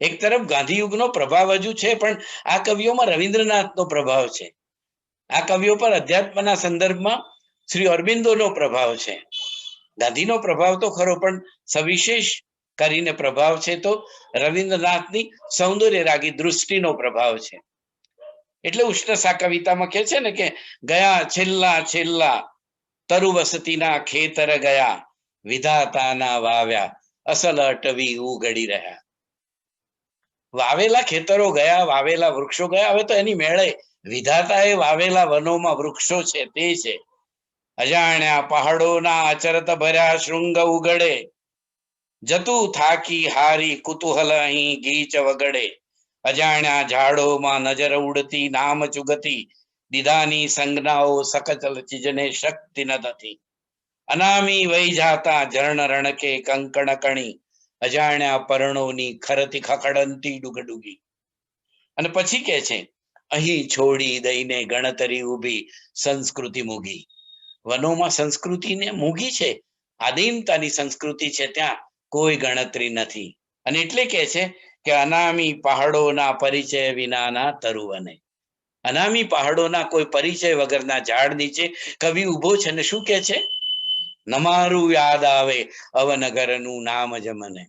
એક તરફ ગાંધી યુગનો પ્રભાવ હજુ છે, પણ આ કવિઓમાં રવિન્દ્રનાથનો પ્રભાવ છે. આ કવિઓ પર અધ્યાત્મના સંદર્ભમાં શ્રી અરબિંદોનો પ્રભાવ છે. ગાંધીનો પ્રભાવ તો ખરો, પણ સવિશેષ કરીને પ્રભાવ છે તો રવિન્દ્રનાથની સૌંદર્ય રાગી દૃષ્ટિનો પ્રભાવ છે. એટલે ઉષ્ણસ આ કવિતામાં કહે છે ને કે ગયા છેલ્લા છેલ્લા તરુ વસતીના ખેતર ગયા, વિધાતાના વાવ્યા અસલ અટવી ઉગડી રહ્યા. વાવેલા ખેતરો ગયા, વાવેલા વૃક્ષો ગયા, હવે તો એની મેળે વિધાતાએ વાવેલા વનોમાં વૃક્ષો છે તે છે. અજાણ્યા પહાડોના અચરત ભર્યા શૃંગ ઉગડે, જતું થાકી હારી કુતૂહલ અહીં ગીચ વગડે. અજાણ્યા ઝાડોમાં નજર ઉડતી નામ ચુગતી, દીદાની સંજ્ઞાઓ સકચલ ચીજને શક્તિ નથી. અનામી વહી જાતા ઝરણ રણકે કંકણ કણી, અજાણ્યા પર્ણોની ખરતી ખખડંતી ડુગડુગી. અને પછી કે છે અહીં છોડી દઈને ગણતરી ઊભી સંસ્કૃતિ મૂગી. વનોમાં સંસ્કૃતિને મૂગી છે, આદિમતાની સંસ્કૃતિ છે, ત્યાં કોઈ ગણતરી નથી. અને એટલે કે છે કે અનામી પહાડોના પરિચય વિનાના તરુવને. અનામી પહાડોના કોઈ પરિચય વગરના ઝાડ નીચે કવિ ઉભો છે ને શું કે છે? નમારું યાદ આવે અવનગરનું નામ જ મને.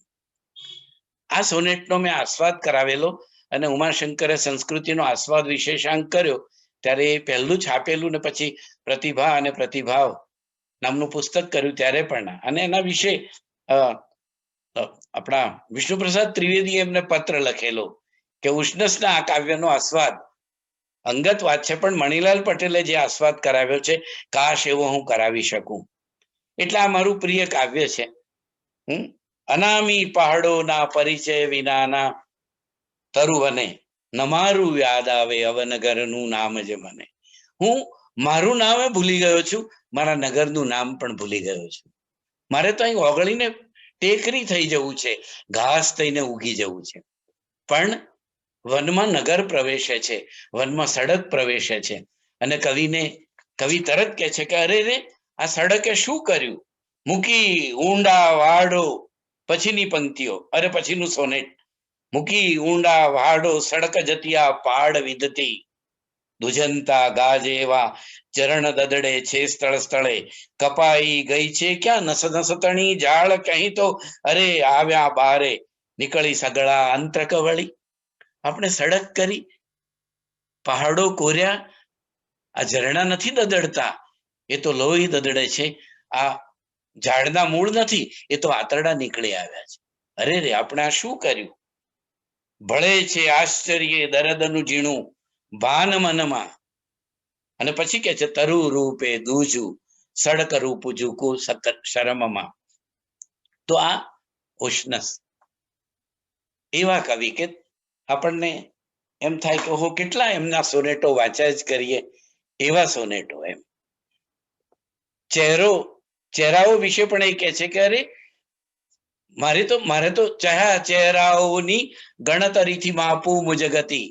આ સોનેટનો મેં આસ્વાદ કરાવેલો અને ઉમાશંકરે સંસ્કૃતિનો આસ્વાદ વિશેષાંક કર્યો ત્યારે એ પહેલું છાપેલું ને પછી પ્રતિભા અને પ્રતિભાવ નામનું પુસ્તક કર્યું ત્યારે પણ. અને એના વિશે આપણા વિષ્ણુપ્રસાદ ત્રિવેદીએ એમને પત્ર લખેલો કે ઉષ્ણસના આ કાવ્યનો આસ્વાદ અંગત વાત છે, પણ મણિલાલ પટેલે જે આસ્વાદ કરાવ્યો છે કાશ એવો હું કરાવી શકું. એટલે આ મારું પ્રિય કાવ્ય છે. અનામી પહાડોના પરિચય વિનાના તરુવને નમારું યાદ આવે અવનગરનું નામ જ મને. હું મારું નામ ભૂલી ગયો છું, મારા નગરનું નામ પણ ભૂલી ગયો છું. મારે તો અહીં ઓગળીને ટેકરી થઈ જવું છે, ઘાસ થઈને ઉગી જવું છે. પણ વનમાં નગર પ્રવેશે છે, વનમાં સડક પ્રવેશે છે અને કવિ તરત કહે છે કે અરે રે આ સડકે શું કર્યું? મૂકી ઊંડા વાડો. પછીની પંક્તિઓ અરે પછીનું સોનેટ. મૂકી ઊંડા વાડો સડક જતિયા પાડ વિધતી. દુજંતા ગાજે એવા ચરણ દદડે છે સ્થળ સ્થળે. કપાઈ ગઈ છે ક્યાં નસતણી જાળ કહી તો અરે આવ્યા બારે નીકળી સગળા અંતરક વળી. આપણે સડક કરી, પહાડો કોર્યા, આ ઝરણા નથી દદડતા, એ તો લોહી દદડે છે. આ ઝાડના મૂળ નથી, એ તો આંતરડા નીકળી આવ્યા છે. અરે રે આપણે આ શું કર્યું? ભળે છે આશ્ચર્ય દરદનું ઝીણું ભાન મનમાં. અને પછી કે છે તરુ રૂપે દૂજું સડક રૂપ ઝૂકું શરમમાં. તો આ ઉષ્ણસ એવા કવિ કે આપણને એમ થાય કે ઓહો કેટલા એમના સોનેટો વાંચ્યા જ કરીએ, એવા સોનેટો. એમ ચહેરાઓ વિશે પણ એ કહે છે કે અરે મારે તો ચહેરાઓની ગણતરીથી માપું મુજગતી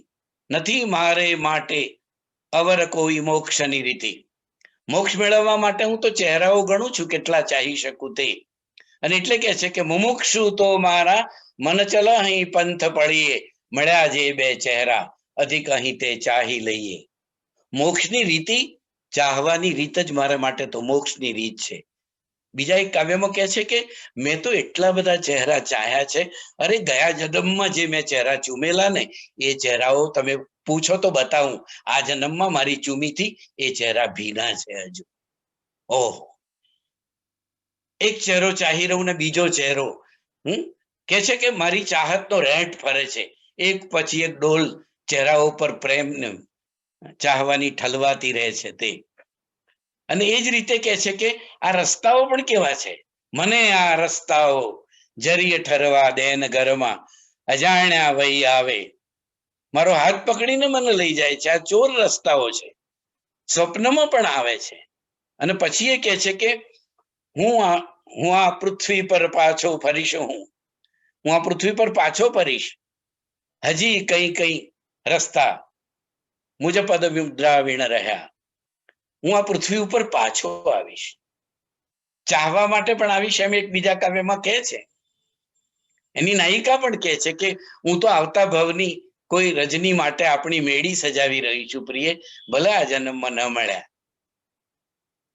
નથી. મારે માટે અવર કોઈ મોક્ષની રીતિ. મોક્ષ મેળવવા માટે હું તો ચહેરાઓ ગણું છું, કેટલા ચાહી શકું તે. અને એટલે કે છે કે મુમુક્ષુ તો મારા મન ચલ અહીં પંથ પડીએ. મળ્યા જે બે ચહેરા અધિક અહીં તે ચાહી લઈએ. મોક્ષની રીતિ, ચાહવાની રીત જ મારા માટે તો મોક્ષની રીત છે. બીજા એક કાવ્યમાં કહે છે કે મેં તો એટલા બધા ચહેરા ચાહ્યા છે, અરે ગયા જન્મમાં જે મેં ચહેરા ચૂમેલા ને એ ચહેરાઓ તમે પૂછો તો બતાવું. આ જન્મમાં મારી ચૂમીથી એ ચહેરા ભીના છે હજુ. ઓહો, એક ચહેરો ચાહી રહું ને બીજો ચહેરો. કે છે કે મારી ચાહતનો રેટ ફરે છે, એક પછી એક ડોલ ચહેરાઓ પર પ્રેમ ચાહવાની ઠલવાતી રહે છે તે. અને એ જ રીતે કે છે કે આ રસ્તાઓ પણ કેવા છે. મને આ રસ્તાઓ જરીએ ઠરવા દેન ઘરમાં અજાણ્યા વહી આવે. મારો હાથ પકડીને મને લઈ જાય છે. આ ચોર રસ્તાઓ છે, સ્વપ્નમાં પણ આવે છે. અને પછી એ કહે છે કે હું આ પૃથ્વી પર પાછો ફરીશ. હું આ પૃથ્વી પર પાછો ફરીશ. હજી કઈ રસ્તા મુજ પદ મુદ્રાવીણ રહ્યા. હું આ પૃથ્વી ઉપર પાછો આવીશ. ચાહવા માટે પણ આવીશ એમ એક બીજા કાવ્યમાં કહે છે. એની નાયિકા પણ કહે છે કે હું તો આવતા ભવની કોઈ રજની માટે આપણી મેળી સજાવી રહી છું પ્રિય, ભલે આ જન્મમાં ન મળ્યા.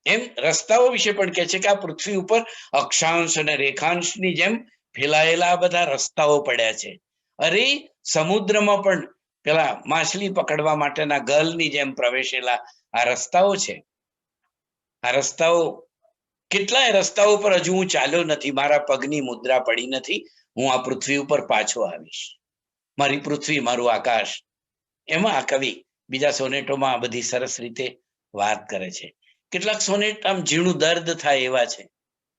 એમ રસ્તાઓ વિશે પણ કહે છે કે આ પૃથ્વી ઉપર અક્ષાંશ અને રેખાંશની જેમ ફેલાયેલા બધા રસ્તાઓ પડ્યા છે. અરે સમુદ્રમાં પણ પેલા માછલી પકડવા માટેના ગલની જેમ પ્રવેશેલા આ રસ્તાઓ છે. આ રસ્તાઓ, કેટલાય રસ્તાઓ પર હજુ હું ચાલ્યો નથી, મારા પગની મુદ્રા પડી નથી. હું આ પૃથ્વી ઉપર પાછો આવીશ. મારી પૃથ્વી, મારું આકાશ. એમાં આ કવિ બીજા સોનેટોમાં આ બધી સરસ રીતે વાત કરે છે. કેટલાક સોનેટ આમ ઝીણું દર્દ થાય એવા છે.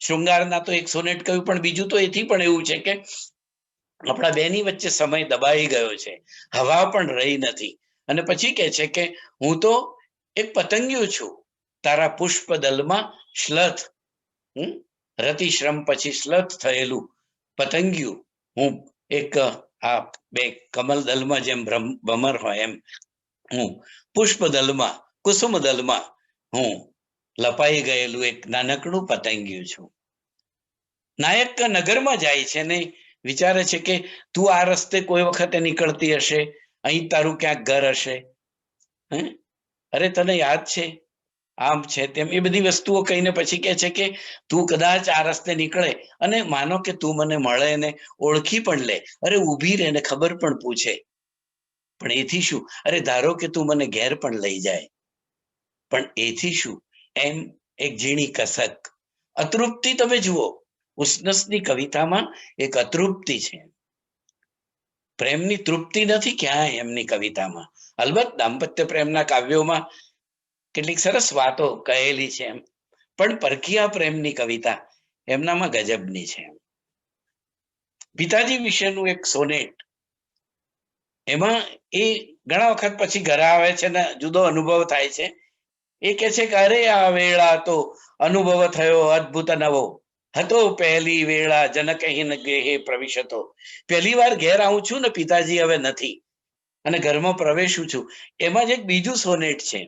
શૃંગારના તો એક સોનેટ કહ્યું, પણ બીજું તો એથી પણ એવું છે કે આપણા બેની વચ્ચે સમય દબાઈ ગયો છે, હવા પણ રહી નથી. અને પછી કહે છે કે હું તો એક પતંગિયું છું, તારા પુષ્પ દલમાં શ્લથ. રતિશ્રમ પછી શ્લથ થયેલું પતંગિયું હું. એક આ બે કમલ દલમાં જેમ ભમર હોય એમ હું પુષ્પ દલમાં, કુસુમ દલમાં હું લપાઈ ગયેલું એક નાનકડું પતંગિયું છું. નાયક નગરમાં જાય છે ને વિચારે છે કે તું આ રસ્તે કોઈ વખતે નીકળતી હશે, અહીં તારું ક્યાંક ઘર હશે, હે, અરે તને યાદ છે આમ છે તેમ, એ બધી વસ્તુઓ કહીને પછી કહે છે કે તું કદાચ આ રસ્તે નીકળે અને માનો કે તું મને મળે ને ઓળખી પણ લે, અરે ઊભી રહે ને ખબર પણ પૂછે, પણ એથી શું, અરે ધારો કે તું મને ઘેર પણ લઈ જાય, પણ એથી શું, એમ એક ઝીણી કસક, અતૃપ્તિ. તમે જુઓ, ઉષ્ણસની કવિતામાં એક અતૃપ્તિ છે, પ્રેમની તૃપ્તિ નથી ક્યાંય એમની કવિતામાં. અલબત્ત દાંપત્ય પ્રેમના કાવ્યોમાં કેટલીક સરસ વાતો કહેલી છે એમ, પણ પરકીયા પ્રેમની કવિતા એમનામાં ગજબની છે. પિતાજી વિશેનું એક સોનેટ, એમાં એ ઘણા વખત પછી ઘરે આવે છે ને જુદો અનુભવ થાય છે. એ કે છે કે અરે આ વેળા તો અનુભવ થયો અદ્ભુત નવો, હતો પહેલી વેળા જનકહીન ગેહે પ્રવિશતો. પહેલી વાર ઘેર આવું છું ને પિતાજી હવે નથી, અને ઘરમાં પ્રવેશું છું. એમાં જ એક બીજું સોનેટ છે,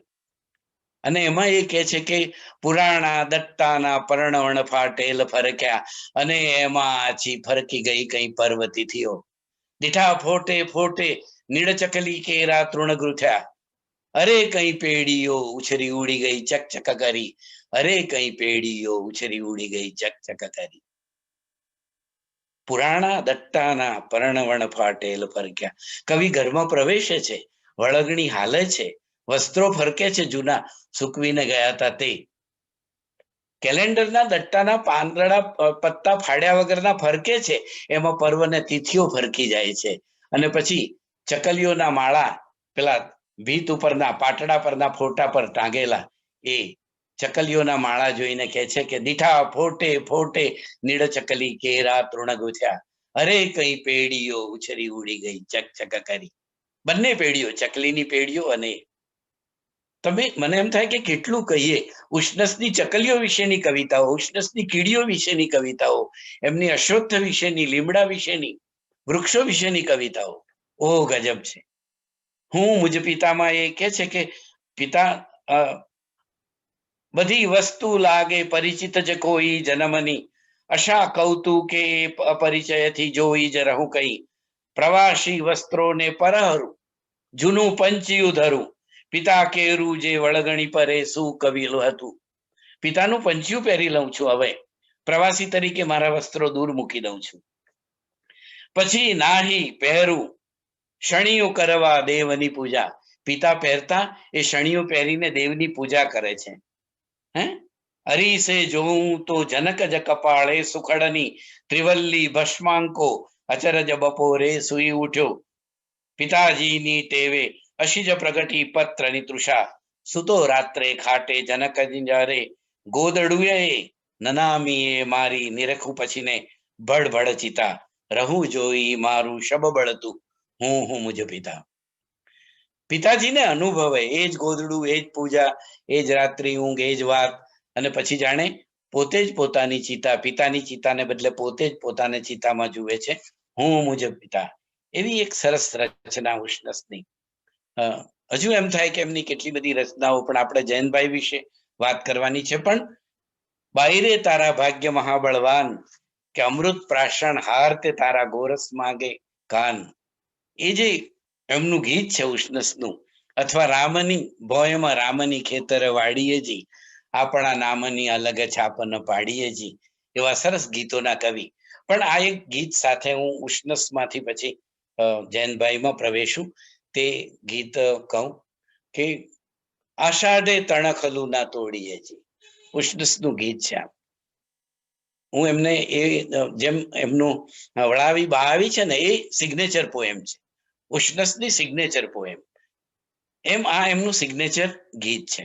અને એમાં એ કહે છે કે પુરાણા દટ્ટાના પર્ણવણ ફાટેલ ફરક્યા, અને એમાં આછી ફરકી ગઈ કઈ પર્વતીથીઓ. દીઠા ફોટે ફોટે નીડચકલી કેરા તૃણ ગૃથ્યા, અરે કઈ પેડીઓ ઉછરી ઉડી ગઈ ચકચક કરી, અરે કઈ પેડીઓ ઉછરી ઉડી ગઈ ચકચક કરી. પુરાણા દટ્ટાના પર્ણવણ ફાટેલ ફરક્યા. કવિ ઘરમાં પ્રવેશે છે, વળગણી હાલે છે, વસ્ત્રો ફરકે છે જૂના સૂકવીને ગયા હતા તે. કેલેન્ડરના દટ્ટાના પાંદડા પત્તા ફાડ્યા વગરના ફરકે છે, એમાં પર્વ ને તિથિઓ ફરકી જાય છે. અને પછી ચકલીઓના માળા પેલા ભીત ઉપરના પાટડા પરના ફોટા પર ટાંગેલા, એ ચકલીઓના માળા જોઈને કહે છે કે દીઠા ફોટે ફોટે નીડ ચકલી કેરા તૃણ ગુથ્યા, અરે કઈ પેડીઓ ઉછરી ઉડી ગઈ ચકચક કરી. બંને પેઢીઓ, ચકલીની પેઢીઓ અને તમે, મને એમ થાય કે કેટલું કહીએ. ઉષ્ણસની ચકલીઓ વિશેની કવિતાઓ, ઉષ્ણસની કીડીઓ વિશેની કવિતાઓ, એમની અશ્વત્થ વિશેની, લીમડા વિશેની, વૃક્ષો વિશેની કવિતાઓ, ઓ ગજબ છે. હું મુજ પિતામાં એ કે છે કે પિતા બધી વસ્તુ લાગે પરિચિત જ કોઈ જન્મની, અશા કૌતુકે અપરિચયથી જોઈ જ રહું કઈ, પ્રવાસી વસ્ત્રોને પરહરું જૂનું પંચિયું ધરું, પિતા કેરું જે વળગણી પરે શું કવિલું હતું. પિતાનું પંચિયું પહેરી લઉં છું હવે, પ્રવાસી તરીકે મારા વસ્ત્રો દૂર મૂકી દઉં છું. પછી નાહી પહેરું શણિયું કરવા દેવની પૂજા. પિતા પહેરતા એ શણિયું પહેરીને દેવની પૂજા કરે છે. હે, હરીસે જોઉં તો જનક જ કપાળે સુખડની ત્રિવલ્લી ભસ્માંકો, અચરજ બપોરે સુઈ ઉઠ્યો. પિતાજીની ટેવે અશિજ પ્રગટી પત્રની તૃષા, સુતો રાત્રે ખાટે જનક જરે ગોદડુએ નનામીએ મારી નિરખું પછીને ભડભડ ચિતા, રહું જોઈ મારું શબ બળતું હું મુજ પિતા. પિતાજીને અનુભવે એ જ ગોદડું, એ જ પૂજા, એ જ રાત્રિ ઊંઘ, એ જ વાત, અને પછી જાણે પોતે જ પોતાની ચિતા, પિતાની ચિતાને બદલે પોતે જ પોતાને ચિતામાં જુએ છે, હું મુજ પિતા. એવી એક સરસ રચના ઉષ્ણસની. હજુ એમ થાય કે એમની કેટલી બધી રચનાઓ, પણ આપણે જૈનભાઈ વિશે વાત કરવાની છે. પણ બાયરે તારા ભાગ્ય મહાબળવાન, કે અમૃત પ્રાશન હાર તે તારા ગોરસ માગે કાન. એ જે એમનું ગીત છે ઉષ્ણસનું, અથવા રામની ભોયમાં રામની ખેતર વાડીએ જી, આપણા નામની અલગ છાપન પાડીએ જી, એવા સરસ ગીતોના કવિ. પણ આ એક ગીત સાથે હું ઉષ્ણસમાંથી પછી જૈનભાઈમાં પ્રવેશું. તે ગીત કહું કે આષાઢે તણખલું ના તોડીએ જી, ઉષ્ણસનું ગીત છે. હું એમને એ જેમ એમનું વળાવી બહાવી છે ને, એ સિગ્નેચર પોએમ છે, ઉષ્ણસની સિગ્નેચર પોએમ, એમ આ એમનું સિગ્નેચર ગીત છે.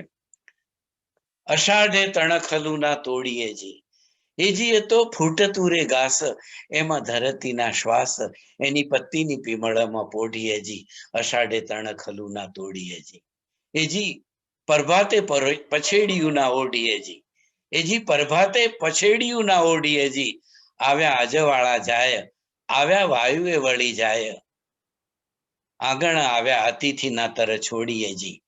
અષાઢે તણખલું ના તોડીએ જી, એજી એ તો ફૂટતું રે ઘાસ, એમાં ધરતીના શ્વાસ, એની પત્તીની પીમળામાં પોઢીએ જી, અષાઢે તણખલું ના તોડીએ જી. એજી પ્રભાતે પછેડિયું ના ઓઢીએ જી, એજી પ્રભાતે પછેડિયું ના ઓઢીએ જી, આવ્યા અજવાળા જાય, આવ્યા વાયુએ વળી જાય, આંગણ આવ્યા અતિથિ ના તર છોડીએ જી,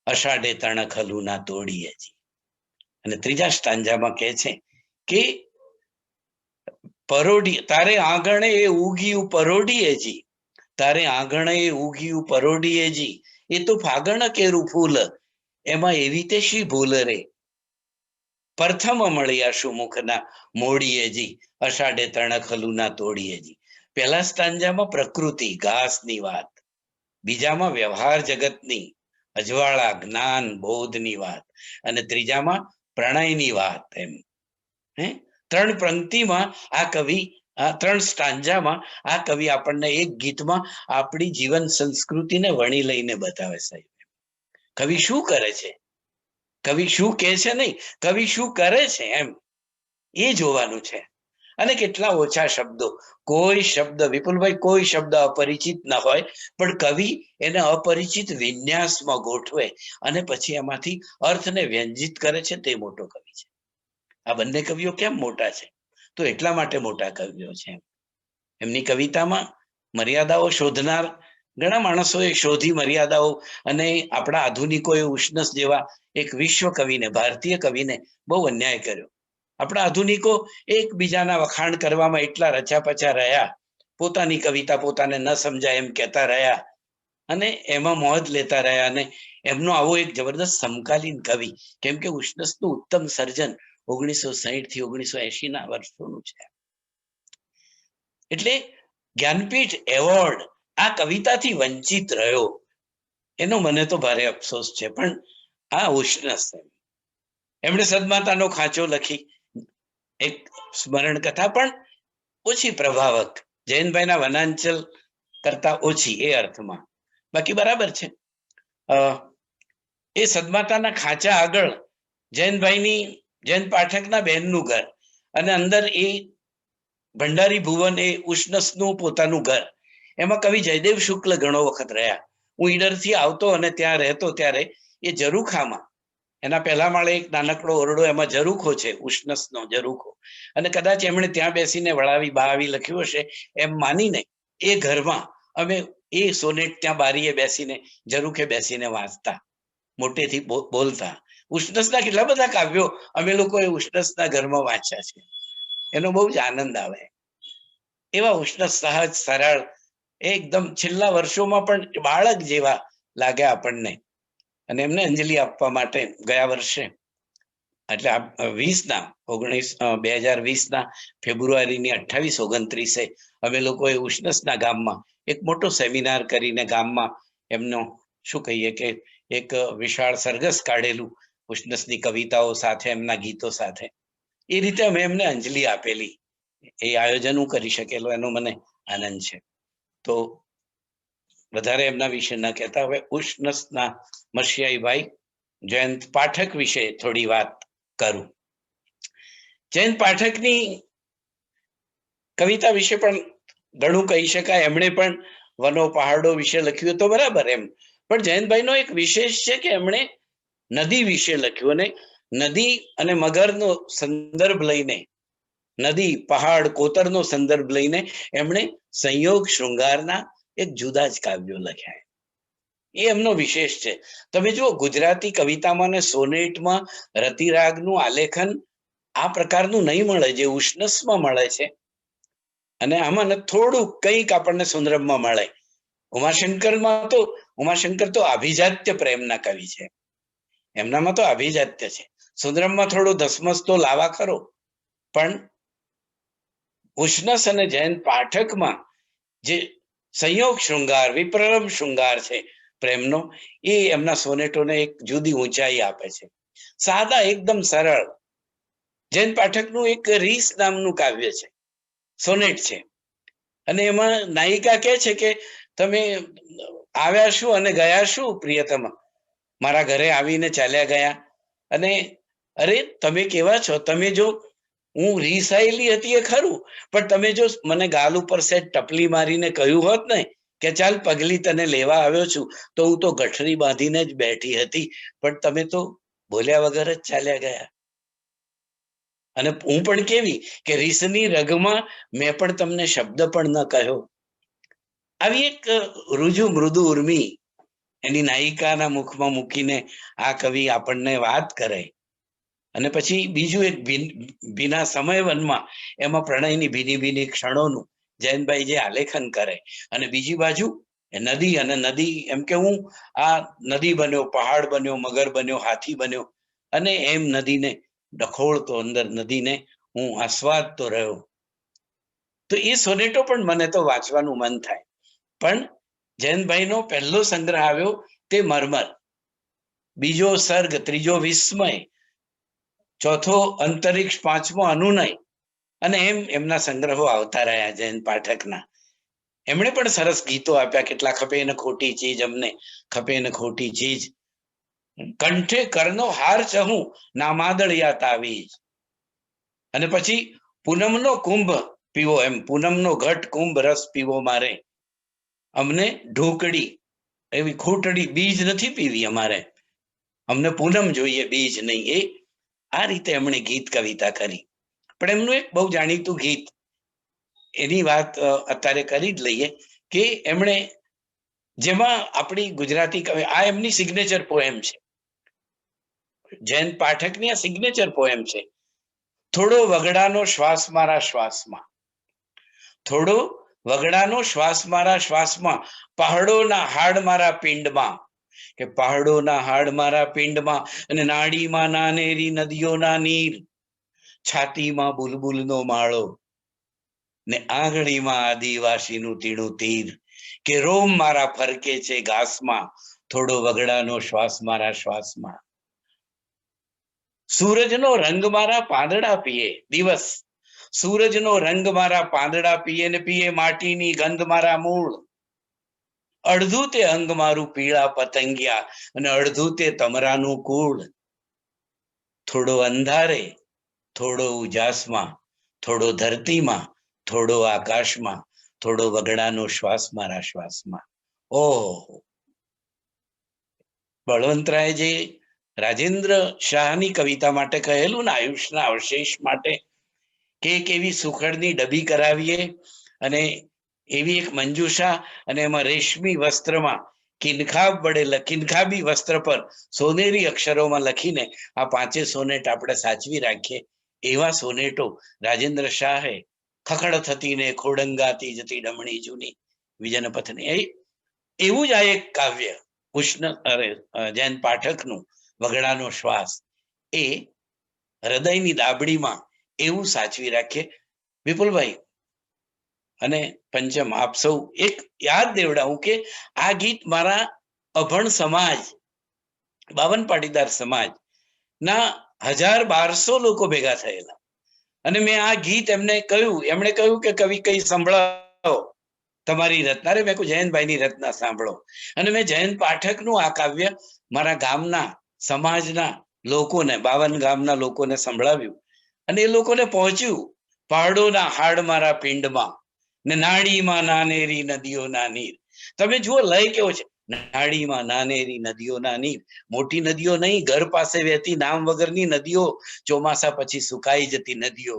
અષાઢે તણખલું ના તોડીએ જી. અને ત્રીજા સ્ટાંજામાં કહે છે કે પરોઢી તારે આંગણે એ ઉગ્યું પરોઢીએ જી, તારે આંગણે એ ઉગ્યું પરોઢીએ જી, એ તો ફાગણ કેરું ફૂલ, એમાં એવી તે શી ભૂલ રે, પ્રથમ મળ્યા સુમુખના મોડીએજી, અષાઢે તણખલુના તોડીએજી. પહેલા સ્ટાન્જામાં પ્રકૃતિ ઘાસની વાત, બીજામાં વ્યવહાર જગતની અજવાળા જ્ઞાન બોધની વાત, અને ત્રીજામાં પ્રણયની વાત. એમ ત્રણ પંક્તિમાં આ કવિ, આ ત્રણ સ્ટાન્જામાં આ કવિ આપણને એક ગીતમાં આપણી જીવન સંસ્કૃતિને વણી લઈને બતાવે. સાહેબ, કવિ શું કરે છે, કવિ શું કહે છે નહીં, કવિ શું કરે છે, એમ એ જોવાનું છે. અને કેટલા ઓછા શબ્દો, કોઈ શબ્દ, વિપુલભાઈ, કોઈ શબ્દ અપરિચિત ન હોય, પણ કવિ એને અપરિચિત વિન્યાસમાં ગોઠવે અને પછી એમાંથી અર્થને વ્યંજિત કરે છે. તે મોટો કવિ છે. આ બંને કવિઓ કેમ મોટા છે? તો એટલા માટે મોટા કવિઓ છે. એમની કવિતામાં મર્યાદાઓ શોધનાર ઘણા માણસોએ શોધી મર્યાદાઓ, અને આપણા આધુનિકોએ ઉષ્ણસ જેવા એક વિશ્વ કવિને, ભારતીય કવિને બહુ અન્યાય કર્યો. આપણા આધુનિકો એકબીજાના વખાણ કરવામાં એટલા રચાપચા રહ્યા, પોતાની કવિતા પોતાને ન સમજાય એમ કહેતા રહ્યા, અને એમાં મોજ લેતા રહ્યા. અને એમનો આવો એક જબરદસ્ત સમકાલીન કવિ, કેમ કે ઉષ્ણસનું ઉત્તમ સર્જન 1960 થી 1980 ના વર્ષોનું છે. એટલે જ્ઞાનપીઠ એવોર્ડ આ કવિતાથી વંચિત રહ્યો, એનો મને તો ભારે અફસોસ છે. પણ આ ઉષ્ણસ, એમણે સદમાતાનો ખાંચો લખી, એક સ્મરણ કથા, પણ ઓછી પ્રભાવક, જૈનભાઈના વનાંચલ કરતા ઓછી એ અર્થમાં. બાકી બરાબર છે. એ સદમાતાના ખાંચા આગળ જૈનભાઈની, જૈન પાઠકના બહેનનું ઘર, અને અંદર એ ભંડારી ભુવન, એ ઉષ્ણસનું પોતાનું ઘર. એમાં કવિ જયદેવ શુક્લ ઘણો વખત રહ્યા. હું ઈડરથી આવતો અને ત્યાં રહેતો ત્યારે એ ઝરૂખામાં, એના પહેલા માળે એક નાનકડો ઓરડો, એમાં ઝરૂખો છે, ઉષ્ણસનો ઝરૂખો, અને કદાચ એમણે ત્યાં બેસીને વળાવી બહાવી લખ્યું હશે એમ માનીને એ ઘરમાં અમે એ સોનેટ ત્યાં બારીએ બેસીને, ઝરૂખે બેસીને વાંચતા, મોટેથી બોલતા. ઉષ્ણસના કેટલા બધા કાવ્યો અમે લોકોએ ઉષ્ણસના ઘરમાં વાંચ્યા છે. એનો બહુ જ આનંદ આવે. એવા ઉષ્ણસ સહજ, સરળ, એકદમ છેલ્લા વર્ષોમાં પણ બાળક જેવા લાગ્યા આપણને. અને એમને અંજલિ આપવા માટે ગયા વર્ષે, એટલે 2020 ફેબ્રુઆરીની 28-29 અમે લોકોએ ઉષ્ણસના ગામમાં એક મોટો સેમિનાર કરીને, ગામમાં એમનો શું કહીએ કે એક વિશાળ સરઘસ કાઢેલું ઉષ્ણસની કવિતાઓ સાથે, એમના ગીતો સાથે. એ રીતે અમે એમને અંજલિ આપેલી. એ આયોજન હું કરી શકેલો, એનો મને આનંદ છે. તો વધારે એમના વિશે ન કહેતા, હવે ઉષ્ણસના મશિયાઈભાઈ જયંત પાઠક વિશે થોડી વાત કરું. જયંત પાઠકની કવિતા વિશે પણ ઘણું કહી શકાય. એમણે પણ વનો પહાડો વિશે લખ્યું તો બરાબર એમ, પણ જયંતભાઈનો એક વિશેષ છે કે એમણે નદી વિશે લખ્યું, અને નદી અને મગરનો સંદર્ભ લઈને, નદી, પહાડ, કોતરનો સંદર્ભ લઈને એમણે સંયોગ શૃંગારના એક જુદા જ કાવ્યો લખ્યા. એ એમનો વિશેષ છે. તમે જુઓ, ગુજરાતી કવિતામાં ને સોનેટમાં રતિરાગનું આલેખન આ પ્રકારનું નહીં મળે જે ઉષ્ણસમાં મળે છે. અને આમાં થોડું કંઈક આપણને સુંદરમમાં મળે. ઉમાશંકર તો આભિજાત્ય પ્રેમના કવિ છે. એમનામાં તો આભિજાત્ય છે. સુંદરમમાં થોડું ધસમસ તો લાવા ખરો, પણ ઉષ્ણસ અને જયંત પાઠકમાં જે સંયોગ શૃંગાર, વિપ્રરમ શૃંગાર છે પ્રેમનો, એ એમના સોનેટોને એક જુદી ઊંચાઈ આપે છે. સાદા, એકદમ સરળ. જયંત પાઠકનું એક રીસ નામનું કાવ્ય છે, સોનેટ છે, અને એમાં નાયિકા કહે છે કે તમે આવ્યા શું અને ગયા શું પ્રિયતમ, મારા ઘરે આવીને ચાલ્યા ગયા. અને અરે તમે કેવા છો, તમે જો, હું રીસાયેલી હતી એ ખરું, પણ તમે જો મને ગાલ ઉપર સેટ ટપલી મારીને કહ્યું હોત ને કે ચાલ પગલી તને લેવા આવ્યો છું, તો હું તો ગઠરી બાંધીને જ બેઠી હતી, પણ તમે તો બોલ્યા વગર જ ચાલ્યા ગયા. અને હું પણ કેવી કે રીસની રગમાં મેં પણ તમને શબ્દ પણ ન કહ્યો. આવી એક રુજુ મૃદુ ઉર્મી એની નાયિકાના મુખમાં મૂકીને આ કવિ આપણને વાત કરે. અને પછી બીજું એક ભીના સમય વનમાં એમાં પ્રણયની ભીની ભીની ક્ષણોનું જયંતભાઈ જે આલેખન કરે, અને બીજી બાજુ નદી, અને નદી એમ કે હું આ નદી બન્યો, પહાડ બન્યો, મગર બન્યો, હાથી બન્યો, અને એમ નદીને ડખોળતો, અંદર નદીને હું આસ્વાદતો રહ્યો. તો એ સોનેટો પણ મને તો વાંચવાનું મન થાય. પણ જયંતભાઈનો પહેલો સંગ્રહ આવ્યો તે મરમર, બીજો સર્ગ, ત્રીજો વિસ્મય, ચોથો અંતરિક્ષ, પાંચમો અનુનય, અને એમ એમના સંગ્રહો આવતા રહ્યા જયંત પાઠકના. એમણે પણ સરસ ગીતો આપ્યા, કેટલા ખપે ને ખોટી ચીજ, અમને ખપે ને ખોટી ચીજ, કંઠે કરનો હાર ચહું, નામાદળિયા તાવીજ. અને પછી પૂનમનો કુંભ પીવો, એમ પૂનમનો ઘટ કુંભ રસ પીવો મારે, અમને ઢોકળી, એવી ખોટડી બીજ નથી પીવી અમારે, અમને પૂનમ જોઈએ બીજ નહીં. એ આ રીતે એમણે ગીત કવિતા કરી. પણ એમનું એક બહુ જાણીતું ગીત, એની વાત અત્યારે કરી જ લઈએ, કે એમણે જેમાં આપણી ગુજરાતી કવિ, આ એમની સિગ્નેચર પોએમ છે, જયંત પાઠકની આ સિગ્નેચર પોએમ છે. થોડો વગડાનો શ્વાસ મારા શ્વાસમાં, થોડો વગડાનો શ્વાસ મારા શ્વાસમાં, પહાડોના હાડ મારા પિંડમાં, કે પહાડોના હાડ મારા પિંડમાં, અને નાડીમાં નાનેરી નદીઓના નીર, છાતીમાં બુલબુલનો માળો, ને આંગળીમાં આદિવાસીનું તીણું તીર, કે રોમ મારા ફરકે છે ઘાસમાં, થોડો વગડાનો શ્વાસ મારા શ્વાસમાં. સૂરજનો રંગ મારા પાંદડા પીએ, દિવસ સૂરજનો રંગ મારા પાંદડા પીએ, ને પીએ માટીની ગંધ મારા મૂળ, અડધું તે અંગ મારું પીળા પતંગિયા, અને અડધું તે તમરાનું કુળ. થોડો અંધારે, થોડો ઉજાસમાં, થોડો ધરતીમાં, થોડો આકાશમાં, થોડો વગડાનો શ્વાસ મારા શ્વાસમાં. ઓહ, બળવંતરાય જે રાજેન્દ્ર શાહની કવિતા માટે કહેલું ને, આયુષના અવશેષ માટે, કે એક એવી સુખડની ડબી કરાવીએ, અને એવી એક મંજુષા, અને એમાં રેશમી વસ્ત્રમાં કિનખાબી વસ્ત્ર પર સોનેરી અક્ષરોમાં લખીને આ પાંચે સોનેટ આપણે સાચવી રાખીએ, એવા સોનેટો રાજેન્દ્ર શાહે ખખડ થતી ને ખોડંગાતી જતી ડમણી જૂની વિજન પથની, એવું જ આ એક કાવ્ય જયંત પાઠકનું વગડાનો શ્વાસ, એ હૃદયની દાબડીમાં એવું સાચવી રાખીએ. વિપુલભાઈ અને પંચમ, આપ સૌ એક યાદ દેવડાવું કે આ ગીત મારા અભણ સમાજ, બાવન પાટીદાર સમાજ ના 1200 લોકો ભેગા થયેલા, અને મેં આ ગીત એમને કહ્યું, એમણે કહ્યું કે કવિ કઈ સંભળાવો તમારી રચના. અરે મેં કહ્યું જયંતભાઈની રચના સાંભળો. અને મેં જયંત પાઠકનું આ કાવ્ય મારા ગામના સમાજના લોકોને, 52 ગામના લોકોને સંભળાવ્યું, અને એ લોકોને પહોંચ્યું. પહાડોના હાડ મારા પિંડમાં, ને નાડીમાં નાનેરી નદીઓના નીર. તમે જુઓ લય કેવો છે, નાડીમાં નાનેરી નદીઓના નીર, મોટી નદીઓ નહીં, ઘર પાસે વહેતી નામ વગરની નદીઓ, ચોમાસા પછી સુકાઈ જતી નદીઓ.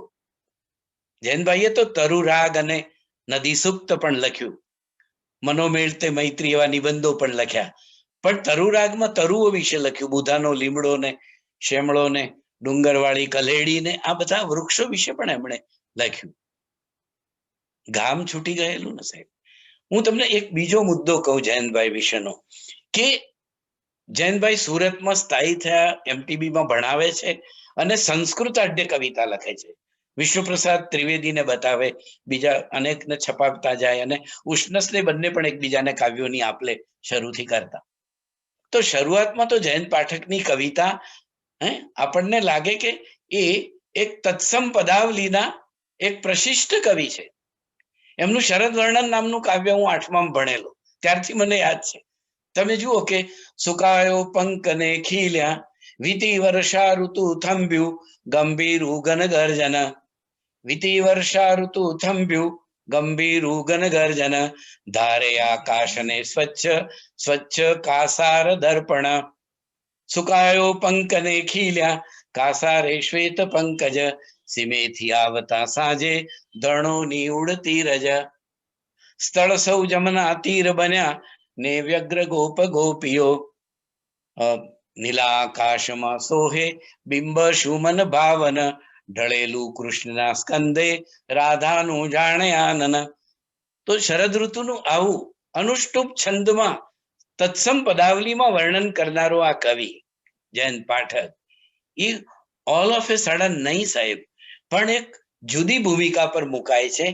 જયંતભાઈએ તો તરુ રાગ અને નદી સુક્ત પણ લખ્યું, મનોમેળતે મૈત્રી એવા નિબંધો પણ લખ્યા. પણ તરુરાગમાં તરુઓ વિશે લખ્યું, બુધાનો લીમડો ને શેમળો ને ડુંગરવાળી કલેડી ને આ બધા વૃક્ષો વિશે પણ એમણે લખ્યું. ગામ છૂટી ગયેલું ને સાહેબ. હું તમને એક બીજો મુદ્દો કહું જયંતભાઈ વિશેનો, કે જયંતભાઈ સુરતમાં સ્થાયી થયા, એમટીબીમાં ભણાવે છે, અને સંસ્કૃતાઢ્ય કવિતા લખે છે. વિશ્વપ્રસાદ ત્રિવેદીને બતાવે, બીજા અનેકને છપાવતા જાય, અને ઉષ્ણસને બંને પણ એકબીજાને કાવ્યોની આપલે શરૂથી કરતા. તો શરૂઆતમાં તો જયંત પાઠકની કવિતા આપણને લાગે કે એ એક તત્સમ પદાવલીના એક પ્રશિષ્ટ કવિ છે. એમનું શરદ વર્ણન નામનું કાવ્ય હું 8મામાં ભણેલો, ત્યારથી મને યાદ છે. તમે જુઓ કે સુકાયો પંક ને ખીલ્યા, વીતી વર્ષા ઋતુ થંભ્યું, ગંભીર ઉગન ગર્જન, વીતી વર્ષા ઋતુ થંભ્યું, ગંભીર ઉગન ગર્જન, ધારે આકાશને સ્વચ્છ સ્વચ્છ કાસાર દર્પણ, સુકાયો પંક ને ખીલ્યા, કાસારે શ્વેત પંકજ, સીમેથી આવતા સાંજે દણોની ઉડતી રજ, સ્થળ સૌ જમના તીર બન્યા, ને વ્યગ્ર ગોપ ગોપીઓ, નીલા આકાશમાં સોહે બિંબ સુમન ભાવન, ઢળેલું કૃષ્ણના સ્કંદે રાધાનું જાણે આનન. તો શરદ ઋતુનું આવું અનુષ્ટુપ છંદમાં તત્સમ પદાવલીમાં વર્ણન કરનારો આ કવિ જયંત પાઠક, એ ઓલ ઓફ એ સડન નહીં સાહેબ, પણ એક જુદી ભૂમિકા પર મુકાય છે.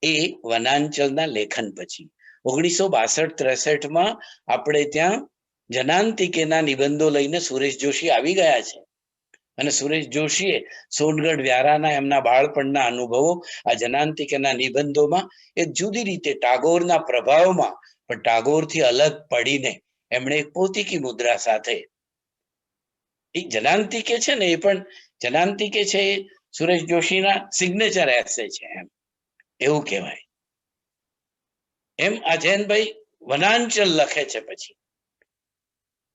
એ વનાંચલના લેખન પછી 1962-63 આપણે ત્યાં જનાંતિકેના નિબંધો લઈને સુરેશ જોશી આવી ગયા છે. અને સુરેશ જોશીએ સોનગઢ વ્યારાના એમના બાળપણના અનુભવો આ જનાંતિકેના નિબંધોમાં એક જુદી રીતે ટાગોરના પ્રભાવમાં, પણ ટાગોરથી અલગ પડીને એમણે એક પોતીકી મુદ્રા સાથે એ જનાંતિકે છે ને, એ પણ જનાંતિકે છે એ સુરેશ જોશીના સિગ્નેચર એસે છે, એમ એવું કહેવાય. એમ આ જયંતભાઈ વનાંચલ લખે છે. પછી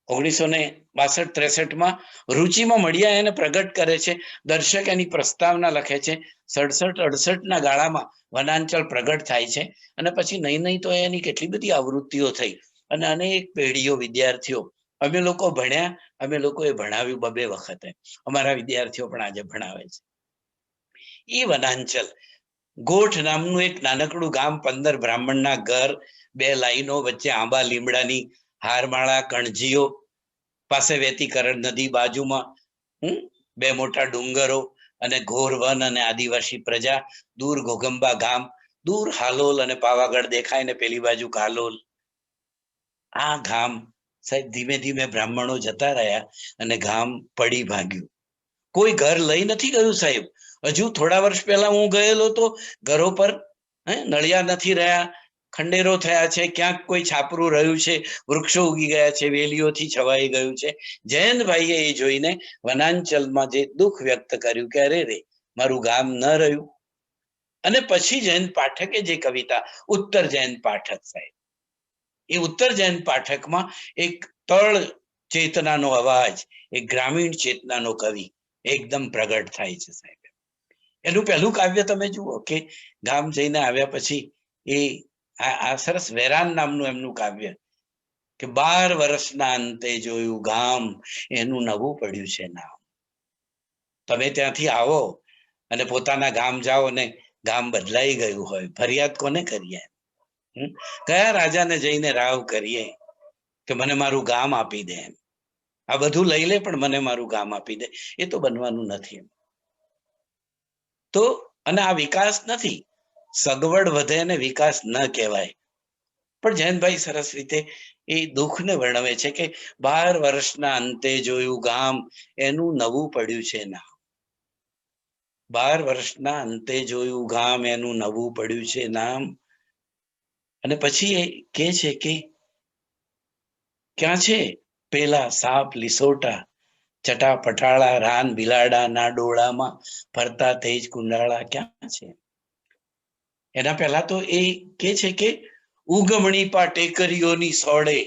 1962-63 રુચિમાં મળ્યા એને પ્રગટ કરે છે. દર્શક એની પ્રસ્તાવના લખે છે. 67-68 ગાળામાં વનાંચલ પ્રગટ થાય છે. અને પછી નહીં તો એની કેટલી બધી આવૃત્તિઓ થઈ અને અનેક પેઢીઓ વિદ્યાર્થીઓ, અમે લોકો ભણ્યા, અમે લોકોએ ભણાવ્યું 2 વખતે. અમારા વિદ્યાર્થીઓ પણ આજે ભણાવે છે. એ વનાંચલ ગોઠ નામનું એક નાનકડું ગામ, 15 બ્રાહ્મણના ઘર, 2 લાઈનો વચ્ચે આંબા લીમડાની હારમાળા કણજીઓ, પાસે વહેતી કરણ નદી, બાજુમાં 2 મોટા ડુંગરો અને ઘોર વન અને આદિવાસી પ્રજા. દૂર ઘોગંબા ગામ, દૂર હાલોલ અને પાવાગઢ દેખાય ને પેલી બાજુ કાલોલ. આ ગામ સાહેબ ધીમે ધીમે બ્રાહ્મણો જતા રહ્યા અને ગામ પડી ભાગ્યું. કોઈ ઘર લઈ નથી ગયું સાહેબ. હજુ થોડા વર્ષ પહેલા હું ગયેલો તો ઘરો પર નળિયા નથી રહ્યા, ખંડેરો થયા છે, ક્યાંક કોઈ છાપરું રહ્યું છે, વૃક્ષો ઉગી ગયા છે, વેલીઓથી છવાઈ ગયું છે. જયંતભાઈએ એ જોઈને વનાંચલમાં જે દુઃખ વ્યક્ત કર્યું કે અરે રે મારું ગામ ન રહ્યું. અને પછી જયંત પાઠકે જે કવિતા ઉત્તર જયંત પાઠક સાહેબ, એ ઉત્તર જયંત પાઠકમાં એક તળ ચેતનાનો અવાજ, એક ગ્રામીણ ચેતનાનો કવિ એકદમ પ્રગટ થાય છે સાહેબ. એનું પહેલું કાવ્ય તમે જુઓ કે ગામ જઈને આવ્યા પછી એ આ સરસ વેરાન નામનું એમનું કાવ્ય કે 12 વર્ષના અંતે જોયું ગામ એનું નવું પડ્યું છે નામ. તમે ત્યાંથી આવો અને પોતાના ગામ જાઓ ને ગામ બદલાઈ ગયું હોય, ફરિયાદ કોને કરીએ? કયા રાજાને જઈને રાવ કરીએ કે મને મારું ગામ આપી દે? આ બધું લઈ લે પણ મને મારું ગામ આપી દે. એ તો બનવાનું નથી. તો અને આ વિકાસ નથી, સગવડ વધે ને વિકાસ ન કહેવાય. પણ જયંતભાઈ સરસ રીતે એ દુઃખને વર્ણવે છે કે 12 વર્ષના અંતે જોયું ગામ એનું નવું પડ્યું છે નામ. 12 વર્ષના અંતે જોયું ગામ એનું નવું પડ્યું છે નામ. અને પછી એ કહે છે કે ક્યાં છે પેલા સાપ લીસોટા, ચટા પટાળા રાન બિલાડા ના ડોળામાં ફરતા તેજ કુંડાળા ક્યાં છે? એના પહેલા તો એ કહે છે કે ઉગમણી પા ટેકરીઓની સોડે,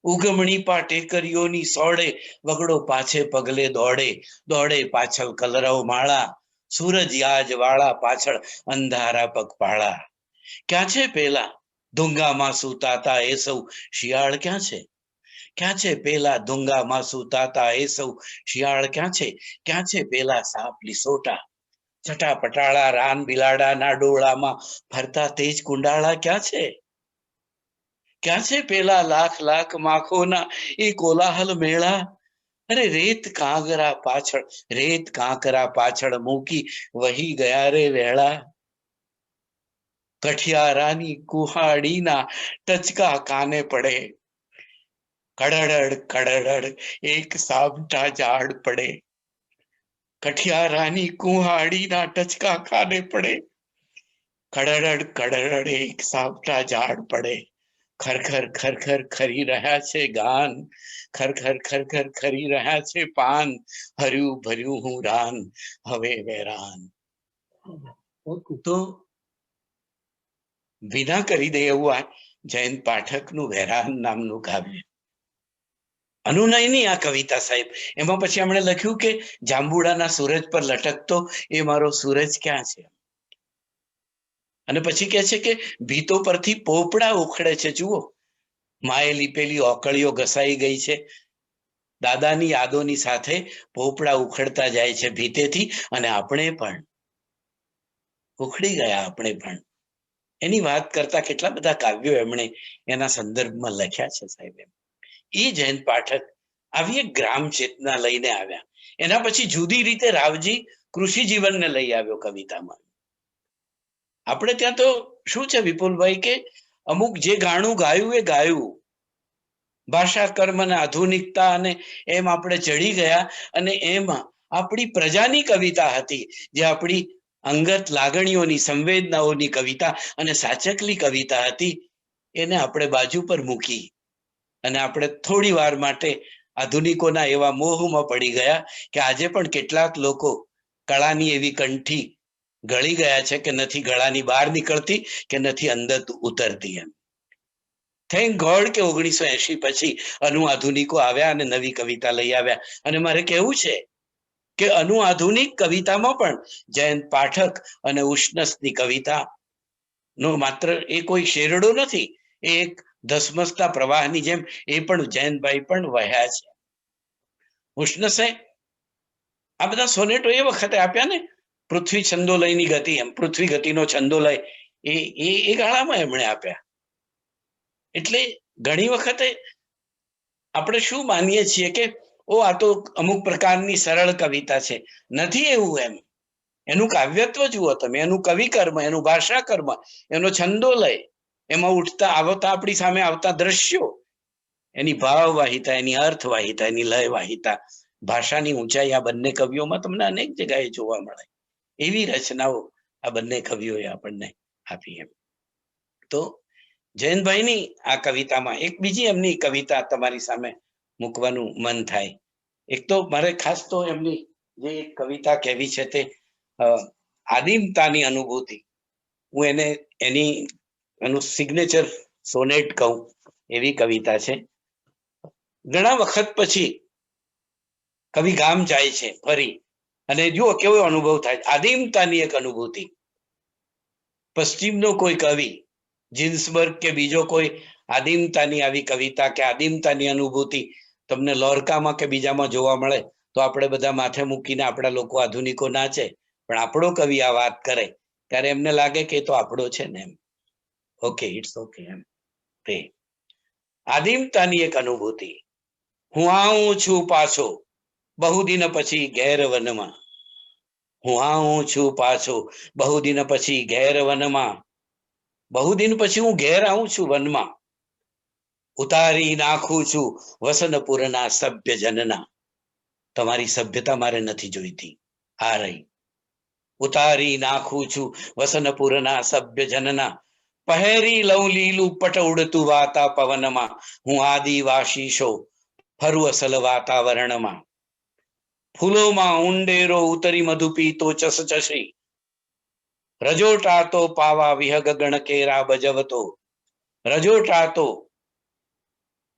ઉગમણી પા ટેકરીઓની સોડે, વગડો પાછે પગલે દોડે, દોડે પાછળ કલરવ માળા, સૂરજ યાજ વાળા પાછળ અંધારા પગપાળા. ક્યાં છે પેલા ધુંગામાં સૂતાતા એ સૌ શિયાળ ક્યાં છે? ક્યાં છે પેલા ધુંગામાં સૂતાતા એ સૌ શિયાળ ક્યાં છે? ક્યાં છે પેલા સાપ લીસોટા, ચટા પટાળા રાન બિલાડા ના ડોળામાં ફરતા તેજ કુંડાળા ક્યાં છે? ક્યાં છે પેલા લાખ લાખ માખોના એ કોલાહલ મેળા? અરે રેત કાંકરા પાછળ મૂકી વહી ગયા રે વેળા. કઠિયારાની કુહાડીના ટચકા કાને પડે, કડડડ કડડડ એક સામટા ઝાડ પડે. કઠિયારાની કુહાડીના ટચકા કાને પડે, કડડડ કડડડ એક સામટા ઝાડ પડે. ખરખર ખરખર ખરી રહ્યા છે ગાન, ખરખર ખરખર ખરી રહ્યા છે પાન, હર્યું ભર્યું હું રાન હવે વેરાન. તો વિના કરી દે એવું આ જયંત પાઠકનું વેરાન નામનું કાવ્ય. અનુનયની આ કવિતા સાહેબ. એમાં પછી એમણે લખ્યું કે જાંબુડાના સૂરજ પર લટકતો એ મારો સૂરજ ક્યાં છે? અને પછી કહે છે કે ભીતો પરથી પોપડા ઉખડે છે, જુઓ માએ લીપેલી ઓકળીઓ ઘસાઈ ગઈ છે, દાદાની યાદોની સાથે પોપડા ઉખડતા જાય છે ભીતેથી, અને આપણે પણ ઉખડી ગયા. આપણે પણ એની વાત કરતા કેટલા બધા કાવ્યો એમણે એના સંદર્ભમાં લખ્યા છે સાહેબ. એ જયંત પાઠક આવી એક ગ્રામ ચેતના લઈને આવ્યા. એના પછી જુદી રીતે રાવજી કૃષિ જીવનને લઈ આવ્યો કવિતામાં. આપણે ત્યાં તો શું છે વિપુલભાઈ, કે અમુક જે ગાણું ગાયું એ ગાયું, ભાષા કર્મ અને આધુનિકતા અને એમ આપણે ચડી ગયા, અને એમાં આપણી પ્રજાની કવિતા હતી, જે આપણી અંગત લાગણીઓની સંવેદનાઓની કવિતા અને સાચકલી કવિતા હતી, એને આપણે બાજુ પર મૂકી અને આપણે થોડી વાર માટે આધુનિકોના એવા મોહમાં પડી ગયા કે આજે પણ કેટલાક લોકો કળાની એવી કંઠી ગળી ગયા છે કે નથી ગળાની બહાર નીકળતી કે નથી અંદર ઉતરતી. એમ થેન્ક ગોડ કે 1980 પછી આધુનિકો આવ્યા અને નવી કવિતા લઈ આવ્યા. અને મારે કહેવું છે કે આધુનિક કવિતામાં પણ જયંત પાઠક અને ઉષ્ણસની કવિતા નો માત્ર એ કોઈ શેરડો નથી, એ એક ધસમસતા પ્રવાહની જેમ એ પણ જયંતભાઈ પણ વહ્યા છે. ઉષ્ણસે આ બધા સોનેટો એ વખતે આપ્યા ને, પૃથ્વી છંદોલયની ગતિ, એમ પૃથ્વી ગતિનો છંદોલય એ ગાળામાં એમણે આપ્યા. એટલે ઘણી વખતે આપણે શું માનીએ છીએ કે આ તો અમુક પ્રકારની સરળ કવિતા છે. નથી એવું. એમ એનું કાવ્યત્વ જુઓ તમે, એનું કવિ કર્મ, એનું ભાષા કર્મ, એનો છંદોલય, એમાં ઉઠતા આવતા આપણી સામે આવતા દ્રશ્યો, એની ભાવવાહિતા, એની અર્થવાહિતા, એની લયવાહિતા, ભાષાની ઊંચાઈ આ બંને કવિઓમાં તમને અનેક જગ્યાએ જોવા મળે. એવી રચનાઓ આ બંને કવિઓએ આપણને આપી. એમ તો જયંતભાઈની આ કવિતામાં એક બીજી એમની કવિતા તમારી સામે મૂકવાનું મન થાય. એક તો મારે ખાસ તો એમની જે કવિતા કહેવી છે તે આદિમતાની અનુભૂતિ. હું એનું સિગ્નેચર સોનેટ કહું એવી કવિતા છે. ઘણા વખત પછી કવિ ગામ જાય છે ફરી, અને જુઓ કેવો અનુભવ થાય. આદિમતાની એક અનુભૂતિ. પશ્ચિમનો કોઈ કવિ, જીન્સબર્ગ કે બીજો કોઈ, આદિમતાની આવી કવિતા કે આદિમતાની અનુભૂતિ તમને લોરકામાં કે બીજામાં જોવા મળે તો આપણે બધા માથે મૂકીને આપણા લોકો આધુનિકો નાચે. પણ આપણો કવિ આ વાત કરે ત્યારે એમને લાગે કે એ તો આપણો છે ને. એમ ઓકે, ઇટ્સ ઓકે. એમ તે આદિમતાની એક અનુભૂતિ. હું આવું છું પાછો બહુ દિન પછી ઘેર વનમાં. હું આવું છું પાછો બહુ દિન પછી ઘેર વનમાં. બહુ દિન પછી હું ઘેર આવું છું વનમાં. ઉતારી નાખું છું વસનપુરના સભ્ય જનના. તમારી સભ્યતા મારે નથી જોઈતી. આ રહી. ઉતારી નાખું છું વસનપુરના સભ્ય જનના. પહેરી લઉં લીલું પટ ઉડતું વાતા પવનમાં. હું આદિવાસી શો ફરું અસલ વાતાવરણમાં. ફૂલોમાં ઊંડેરો ઉતરી મધુ પીતો ચસ ચસી. રજોટાતો પાવા વિહગ ગણ કેરા બજવતો. રજોટાતો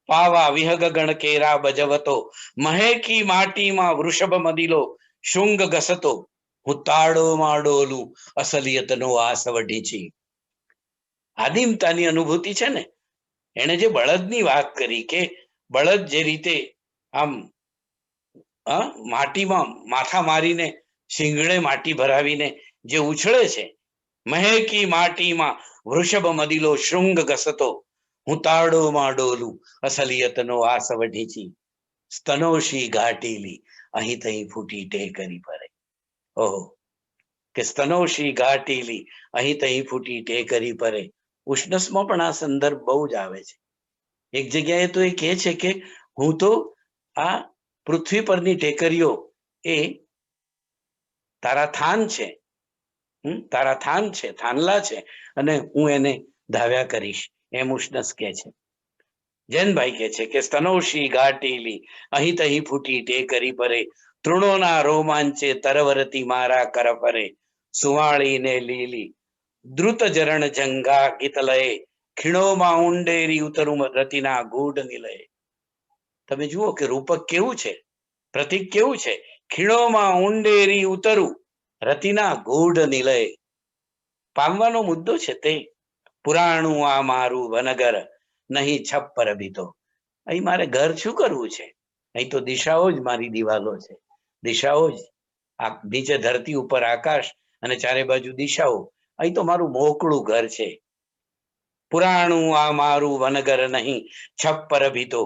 પાવા વિહગ ગણ કેરા બજવતો. મહેકી માટીમાં વૃષભ મદિલો શૃંગ ઘસતો. હું તાળોમાં ડોલું અસલિયતનો આસવ ઢીંચી. આદિમતાની અનુભૂતિ છે ને. એને જે બળદની વાત કરી કે બળદ જે રીતે આમ માટીમાં માથા મારીને શિંગડે માટી ભરાવીને જે ઉછળે છે, મહેકી માટીમાં વૃષભ મદિલો શૃંગ ઘસતો. હું તાળોમાં ડોલું અસલિયતનો આસવ ઢીંચી. સ્તનોશી ઘાટીલી અહીં તહીં ફૂટી ટેકરી પરે. ઓહો, કે સ્તનોશી ઘાટીલી અહીં તહીં ફૂટી ટેકરી પરે. ઉષ્ણસમાં પણ આ સંદર્ભ બહુ જ આવે છે. એક જગ્યાએ તો એ કહે છે કે હું તો આ પૃથ્વી પરની ટેકરીઓ એ તારા થાન છે, તારા થાન છે, થાનલા છે, અને હું એને ધાવ્યા કરીશ. એમ ઉષ્ણસ કે છે. જૈનભાઈ કે છે કે સ્તનોશી ઘાટીલી અહીં તહીં ફૂટી ટેકરી પરે. તૃણોના રોમાંચે તરવરતી મારા કર પરે. સુવાળી ને લીલી દ્રુત જરણ જંગા ગીતલયે. ખીણોમાં ઊંડેરી ઉતરું રતિના ગૂઢ નિલયે. તમે જુઓ કે રૂપક કેવું છે, પ્રતીક કેવું છે. ખીણોમાં ઊંડેરી ઉતરું રતિના ગૂઢ નિલયે. પામવાનો મુદ્દો છે તે. પુરાણું આ મારું વનગર નહીં છપ્પર ભીતો. અહીં મારે ઘર શું કરવું છે? અહીં તો દિશાઓ જ મારી દિવાલો છે, દિશાઓ જ આ નીચે ધરતી ઉપર આકાશ અને ચારે બાજુ દિશાઓ. અહીં તો મારું મોકળું ઘર છે. પુરાણું આ મારું વનગર નહીં, છપ્પર ભીતો.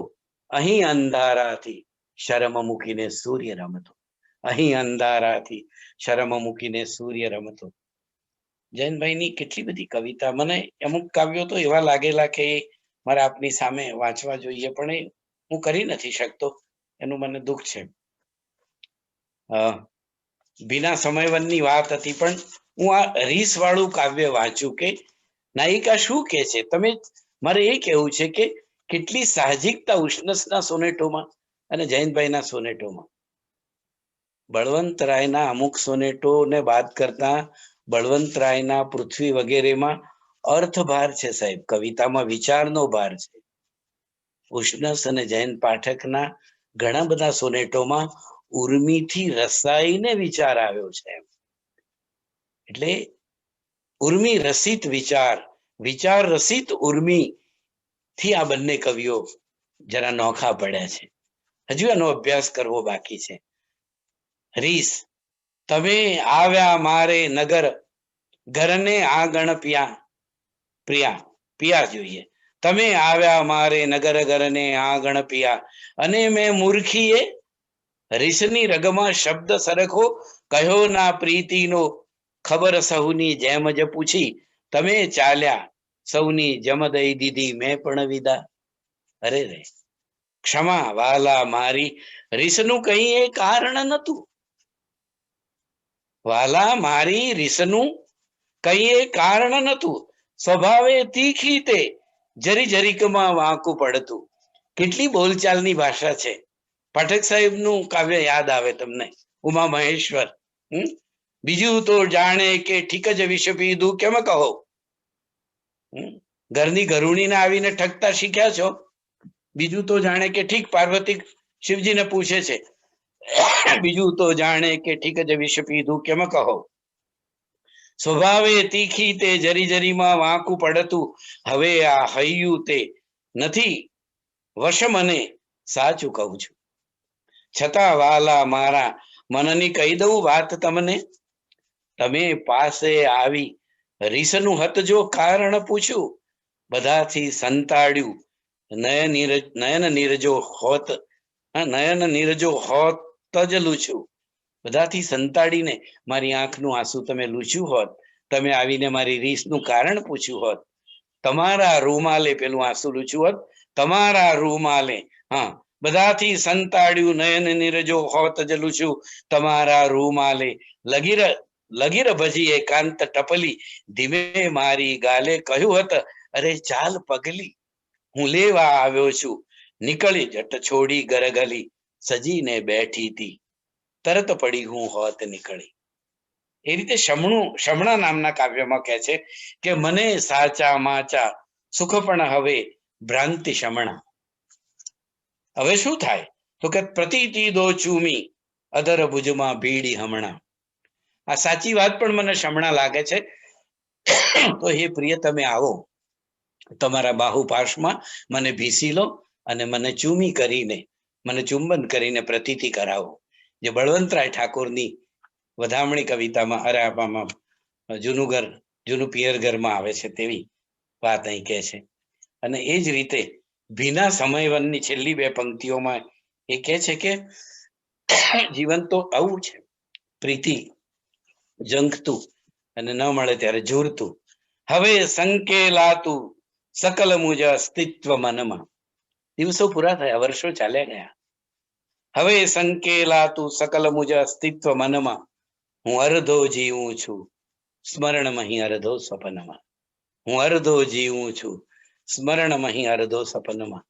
અહીં અંધારાથી શરમ મૂકીને સૂર્ય રમતો. અહીં અંધારાથી શરમ મૂકીને સૂર્ય રમતો. જયંતભાઈની કેટલી બધી કવિતા, મને અમુક કાવ્યો તો એવા લાગેલા કે મારે આપની સામે વાંચવા જોઈએ, પણ એ હું કરી નથી શકતો, એનું મને દુઃખ છે. ભીના સમયવનની વાત હતી, પણ હું આ રીસ વાળું કાવ્ય વાંચ્યું કે નાયિકા શું કે છે. તમે, મારે એ કહેવું છે કે કેટલી સાહજિકતા ઉષ્ણસના સોનેટોમાં અને જયંતભાઈના સોનેટોમાં. બળવંતરાયના અમુક સોનેટોને બાદ કરતા બળવંતરાયના પૃથ્વી વગેરેમાં અર્થભાર છે સાહેબ, કવિતામાં વિચારનો ભાર છે. ઉષ્ણસ અને જયંત પાઠકના ઘણા બધા સોનેટોમાં ઉર્મિથી રસાઈને વિચાર આવ્યો છે. એટલે ઉર્મિ રસિત વિચાર, વિચાર રસિત ઉર્મિ થી આ બંને કવિઓ જરા નોખા પડ્યા છે. હજુ એનો અભ્યાસ કરવો બાકી છે. રીસ, તમે આવ્યા મારે નગર, ઘરને આંગણ પિયા, પ્રિયા પિયા જોઈએ. તમે આવ્યા મારે નગર, ઘરને આંગણ પિયા, અને મેં મૂર્ખીએ રીસની રગમાં શબ્દ સરખો કહ્યો ના પ્રીતિનો, ખબર સહુની જેમ જ પૂછી, તમે ચાલ્યા સૌની જમ દઈ દીધી મેં પણ વિદા. અરે રે, ક્ષમા વાલા મારી, રીસનું કઈ એ કારણ નતું. વાલા મારી, રીસનું કઈ એ કારણ નતું. સ્વભાવે તીખી તે, જરી જરીકમાં વાંકું પડતું. કેટલી બોલચાલની ભાષા છે. પાઠક સાહેબનું કાવ્ય યાદ આવે તમને, ઉમા મહેશ્વર. બીજું તો જાણે કે ઠીક જ વિષ પીધું કેમ કહો. ઘરની ગરુણીને આવીને ઠગતા શીખ્યા છો. બીજું તો જાણે કે ઠીક, પાર્વતી શિવજીને પૂછે છે, બીજું તો જાણે કે ઠીક જ વિષ પીધું કેમ કહો. સ્વભાવે તીખી તે, જરી જરીમાં વાંકું પડતું. હવે આ હૈયું તે નથી વશ મને, સાચું કહું છું. છતાં વાલા મારા, મનની કહી દઉં વાત તમને. તમે પાસે આવી રીસનું હત જો કારણ પૂછ્યું, બધાથી સંતાડ્યું નયન નીરજો હોત, નયન નીરજો હોત જ લૂછું. બધાથી સંતાડીને મારી આંખનું આંસુ તમે લૂછ્યું હોત, તમે આવીને મારી રીસનું કારણ પૂછ્યું હોત, તમારા રૂમાલે પેલું આંસુ લૂછ્યું હોત, તમારા રૂમાલે. હા, બધાથી સંતાડ્યું નયન નીરજો હોત જ લૂછું, તમારા રૂમાલે. લગીર ભજી એકાંત ટપલી, ધીમે મારી ગાલે કહ્યું હત, અરે ચાલ પગલી, હું લેવા આવ્યો છું. નીકળી જટ છોડી ગરગલી, સજીને બેઠી હતી, તરત પડી હું હોત નીકળી. એ રીતે શમણા નામના કાવ્યમાં કહે છે કે મને સાચા માચા સુખ પણ હવે ભ્રાંતિ શમણા. હવે શું થાય તો કે પ્રતીતિ દો ચૂમી, અધર ભુજમાં ભીડી હમણાં. આ સાચી વાત પણ મને શમણા લાગે છે. તો હે પ્રિય, તમે આવો, તમારા બાહુપાશમાં મને ભીસી લો અને મને ચૂમી કરીને, મને ચુંબન કરીને પ્રતીતિ કરાવો. જે બળવંતરાય ઠાકોરની વધામણી કવિતામાં, અરે આપવામાં જૂનું ઘર, જૂનું પિયર ઘરમાં આવે છે તેવી વાત અહીં કહે છે. અને એ જ રીતે ભીના સમયવનની છેલ્લી બે પંક્તિઓમાં એ કહે છે કે જીવન તો આવું છે, પ્રીતિ જંખતું અને ન મળે ત્યારે ઝૂરતું. હવે સંકેલાતું સકલ મુજ અસ્તિત્વ મનમાં. દિવસો પૂરા થયા, વર્ષો ચાલ્યા ગયા. હવે સંકેલાતું સકલ મુજ અસ્તિત્વ મનમાં, હું અર્ધો જીવું છું સ્મરણમાં અર્ધો સપનમાં. હું અર્ધો જીવું છું સ્મરણમાં અર્ધો સપનમાં.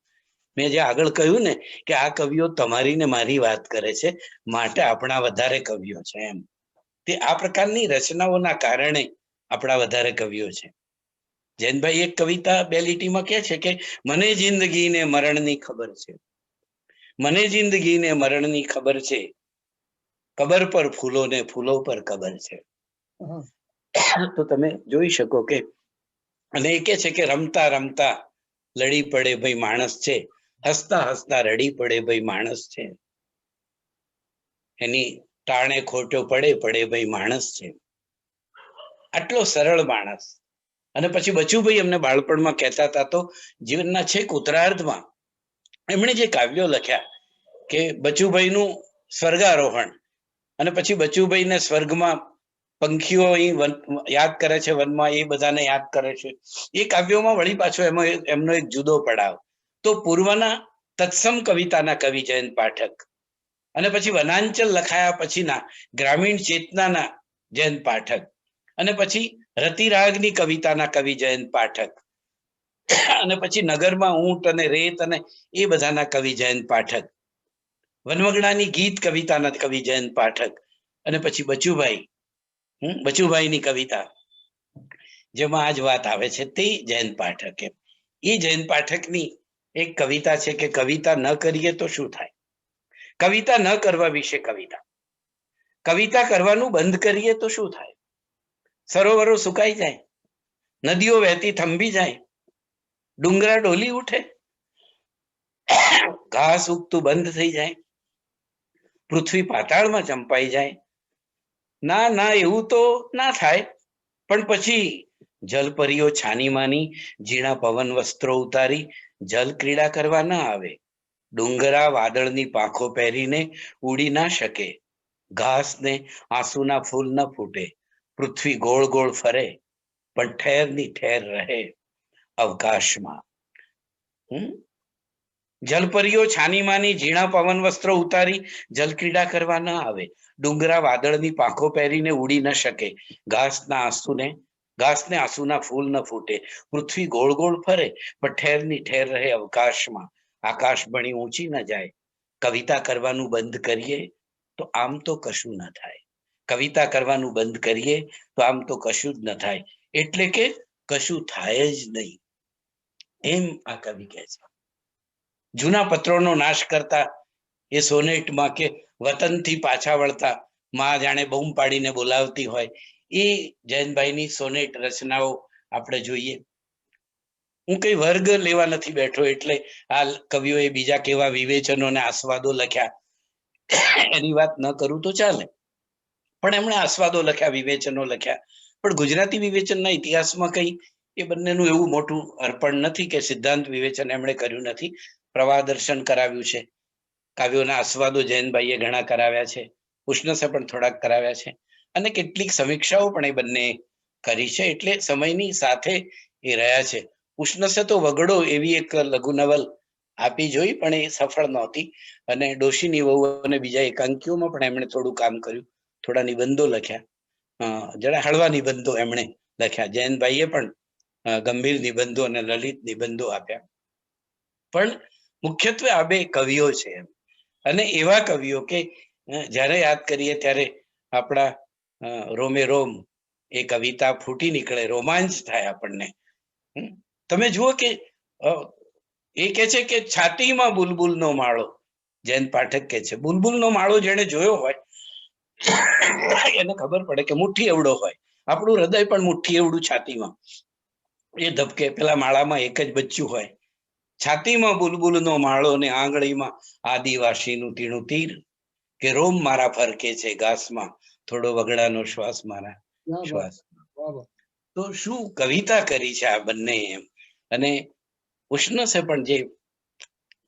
મેં જે આગળ કહ્યું ને કે આ કવિઓ તમારી ને મારી વાત કરે છે, માટે આપણા વધારે કવિઓ છે એમ. તે આ પ્રકારની રચનાઓના કારણે આપણા વધારે કવિઓ છે. જૈનભાઈ એક કવિતા બે લીટીમાં કહે છે કે મને જિંદગીને મરણની ખબર છે, મને જિંદગીને મરણની ખબર છે, કબર પર ફૂલો ને ફૂલો પર કબર છે. તો તમે જોઈ શકો કે, અને એ કે છે કે રમતા રમતા લડી પડે ભાઈ માણસ છે, હસતા હસતા રડી પડે ભાઈ માણસ છે, એની ટાણે ખોટો પડે પડે ભાઈ માણસ છે. આટલો સરળ માણસ. અને પછી બચુભાઈ અમને બાળપણમાં કહેતા હતા, તો જીવનના છેક ઉત્તરાર્ધમાં એમણે જે કાવ્યો લખ્યા કે બચુભાઈનું સ્વર્ગારોહણ, અને પછી બચુભાઈને સ્વર્ગમાં પંખીઓ યાદ કરે છે, વનમાં એ બધાને યાદ કરે છે. એ કાવ્યોમાં વળી પાછો એમનો એક જુદો પડાવ. તો પૂર્વના તત્સમ કવિતાના કવિ જયંત પાઠક, અને પછી વનાંચલ લખાયા પછીના ગ્રામીણ ચેતનાના જયંત પાઠક, અને પછી રતિરાગની કવિતાના કવિ જયંત પાઠક, અને પછી નગરમાં ઊંટ અને રેત અને એ બધાના કવિ જયંત પાઠક, વનવગડાની ગીત કવિતાના કવિ જયંત પાઠક, અને પછી બચુભાઈની કવિતા જેમાં આજ વાત આવે છે તે જયંત પાઠક. એ જયંત પાઠકની એક કવિતા છે કે કવિતા ન કરીએ તો શું થાય. કવિતા ન કરવા વિશે કવિતા. કવિતા કરવાનું બંધ કરીએ તો શું થાય. સરોવરો સુકાઈ જાય, નદીઓ વહેતી થંભી જાય, ડુંગરા ડોલી ઉઠે, ઘાસ ઉગતું બંધ થઈ જાય, પૃથ્વી પાતાળમાં ચંપાઈ જાય. ના ના, એવું તો ના થાય. પણ પછી જલપરીઓ છાની માની ઝીણા પવન વસ્ત્રો ઉતારી જલ ક્રીડા કરવા ના આવે. ડુંગરા વાદળની પાંખો પહેરીને ઉડી ના શકે. ઘાસને આંસુના ફૂલ ન ફૂટે. પૃથ્વી ગોળ ગોળ ફરે પણ ઠેરની ઠેર રહે અવકાશમાં. જલપરીઓ છાની માની ઝીણા પવન વસ્ત્રો ઉતારી જલક્રીડા કરવા ન આવે. ડુંગરા વાદળની પાંખો પહેરીને ઉડી ન શકે. ઘાસને આંસુના ફૂલ ન ફૂટે. પૃથ્વી ગોળ ગોળ ફરે પણ ઠેરની ઠેર રહે અવકાશમાં. આકાશ ભણી ઊંચી ન જાય. કવિતા કરવાનું બંધ કરીએ તો આમ તો કશું ન થાય. કવિતા કરવાનું બંધ કરીએ તો આમ તો કશું જ ન થાય. એટલે કે કશું થાય જ નહીં, એમ આ કવિ કહે છે. જૂના પત્રોનો નાશ કરતા એ સોનેટમાં કે વતનથી પાછા વળતા માં જાણે બૂમ પાડીને બોલાવતી હોય, એ જયંતભાઈની સોનેટ રચનાઓ આપણે જોઈએ. હું કઈ વર્ગ લેવા નથી બેઠો, એટલે આ કવિઓએ બીજા કેવા વિવેચનો અને આસ્વાદો લખ્યા એની વાત ન કરું તો ચાલે. પણ એમણે આસ્વાદો લખ્યા, વિવેચનો લખ્યા. પણ ગુજરાતી વિવેચનના ઇતિહાસમાં કઈ એ બંનેનું એવું મોટું અર્પણ નથી કે સિદ્ધાંત વિવેચન એમણે કર્યું નથી. પ્રવાહ દર્શન કરાવ્યું છે. કાવ્યોના આસ્વાદો જયંતભાઈએ ઘણા કરાવ્યા છે. ઉષ્ણસે પણ થોડાક કરાવ્યા છે. અને કેટલીક સમીક્ષાઓ પણ એ બંને કરી છે. એટલે સમયની સાથે એ રહ્યા છે. ઉષ્ણસે તો વગડો એવી એક લઘુ નવલ આપી જોઈ, પણ એ સફળ નહોતી. અને ડોશીની વહુ અને બીજા એકાંકીઓમાં પણ એમણે થોડું કામ કર્યું. થોડા નિબંધો લખ્યા, જરા હળવા નિબંધો એમણે લખ્યા. જયંતભાઈએ પણ ગંભીર નિબંધો અને લલિત નિબંધો આપ્યા. પણ મુખ્યત્વે આ બે કવિઓ છે. અને એવા કવિઓ કે જ્યારે યાદ કરીએ ત્યારે આપણા રોમે રોમ એ કવિતા ફૂટી નીકળે, રોમાંચ થાય આપણને. તમે જુઓ કે એ કે છે કે છાતીમાં બુલબુલનો માળો. જયંત પાઠક કે છે બુલબુલનો માળો જેને જોયો હોય એને ખબર પડે કે મુઠ્ઠી એવડો હોય. આપણું હૃદય પણ મુઠ્ઠી એવડું છાતીમાં એ ધબકે. પેલા માળામાં એક જ બચ્ચું હોય. છાતીમાં બુલબુલનો માળો ને આંગળીમાં આદિવાસીનું તીણું તીર. કે રોમ મારા ફરકે છે ઘાસમાં, થોડો વગડાનો શ્વાસ મારા શ્વાસ. તો શું કવિતા કરી છે આ બંને એમ. અને ઉષ્ણસે પણ જે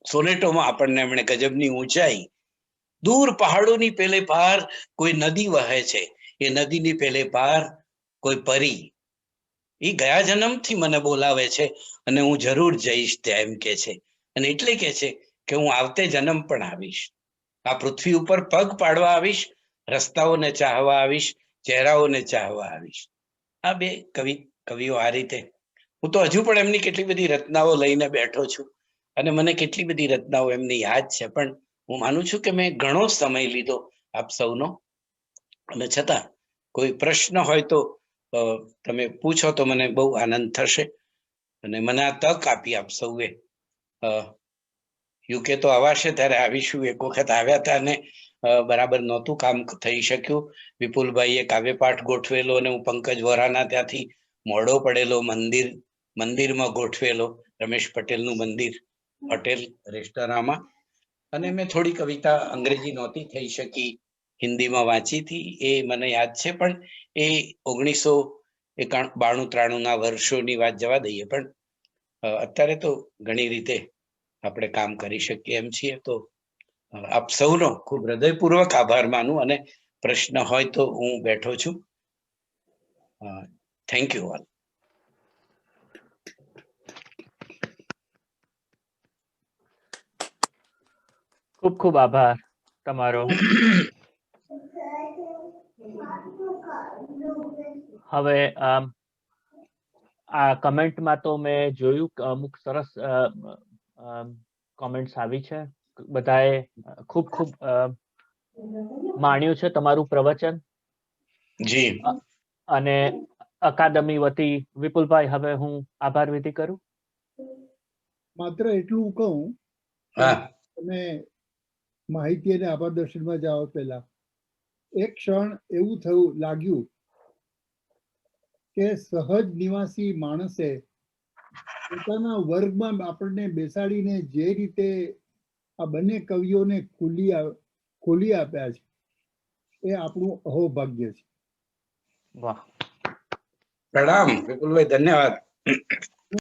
સોનેટોમાં આપણને એમણે ગજબની ઊંચાઈ. દૂર પહાડોની પેલે પાર કોઈ નદી વહે છે, એ નદીની પેલે પાર કોઈ પરી. એ ગયા જન્મથી મને બોલાવે છે અને હું જરૂર જઈશ ત્યાં, એમ કે છે. અને એટલે કે છે કે હું આવતે જન્મ પણ આવીશ, આ પૃથ્વી ઉપર પગ પાડવા આવીશ, રસ્તાઓને ચાહવા આવીશ, ચહેરાઓને ચાહવા આવીશ. આ બે કવિઓ આ રીતે. હું તો હજુ પણ એમની કેટલી બધી રચનાઓ લઈને બેઠો છું અને મને કેટલી બધી રચનાઓ એમની યાદ છે. પણ હું માનું છું કે મેં ઘણો સમય લીધો આપ સૌનો. અને છતાં કોઈ પ્રશ્ન હોય તો તમે પૂછો તો મને બહુ આનંદ થશે. અને મને આ તક આપી આપ સૌએ. યુકે તો આવાશે ત્યારે આવીશું. એક વખત આવ્યા હતા અને બરાબર નહોતું કામ થઈ શક્યું. વિપુલભાઈએ કાવ્યપાઠ ગોઠવેલો અને હું પંકજ વોરાના ત્યાંથી મોડો પડેલો મંદિરમાં ગોઠવેલો, રમેશ પટેલનું મંદિર. પટેલ રેસ્ટોરાંમાં, અને મેં થોડી કવિતા અંગ્રેજી નહોતી થઈ શકી, હિન્દીમાં વાંચી હતી, એ મને યાદ છે. પણ એ 1992-93 વર્ષોની વાત જવા દઈએ, પણ અત્યારે તો ઘણી રીતે આપણે કામ કરી શકીએ એમ છીએ. તો આપ સૌનો ખૂબ હૃદયપૂર્વક આભાર માનું, અને પ્રશ્ન હોય તો હું બેઠો છું. Thank you all. ખૂબ ખૂબ આભાર તમારો. હવે આ કમેન્ટમાં તો મેં જોયું કે અમુક સરસ કોમેન્ટ્સ આવી છે. બધાએ ખૂબ ખૂબ માણ્યું છે તમારું પ્રવચન. જી. અને અકાદમી વતી વિપુલભાઈ, હવે હું આભાર વિધિ કરું. માત્ર એટલું કહું, હા, તમે માહિતી અને આભાર દર્શનમાં જાઓ પહેલા એક ક્ષણ એવું થયું લાગ્યું કે સહજ નિવાસી માણસે પોતાના વર્ગમાં આપણને બેસાડીને જે રીતે આ બંને કવિઓને ખોલી આપ્યા છે, એ આપણું અહોભાગ્ય છે. વાહ, પ્રણામ વિપુલભાઈ, ધન્યવાદ.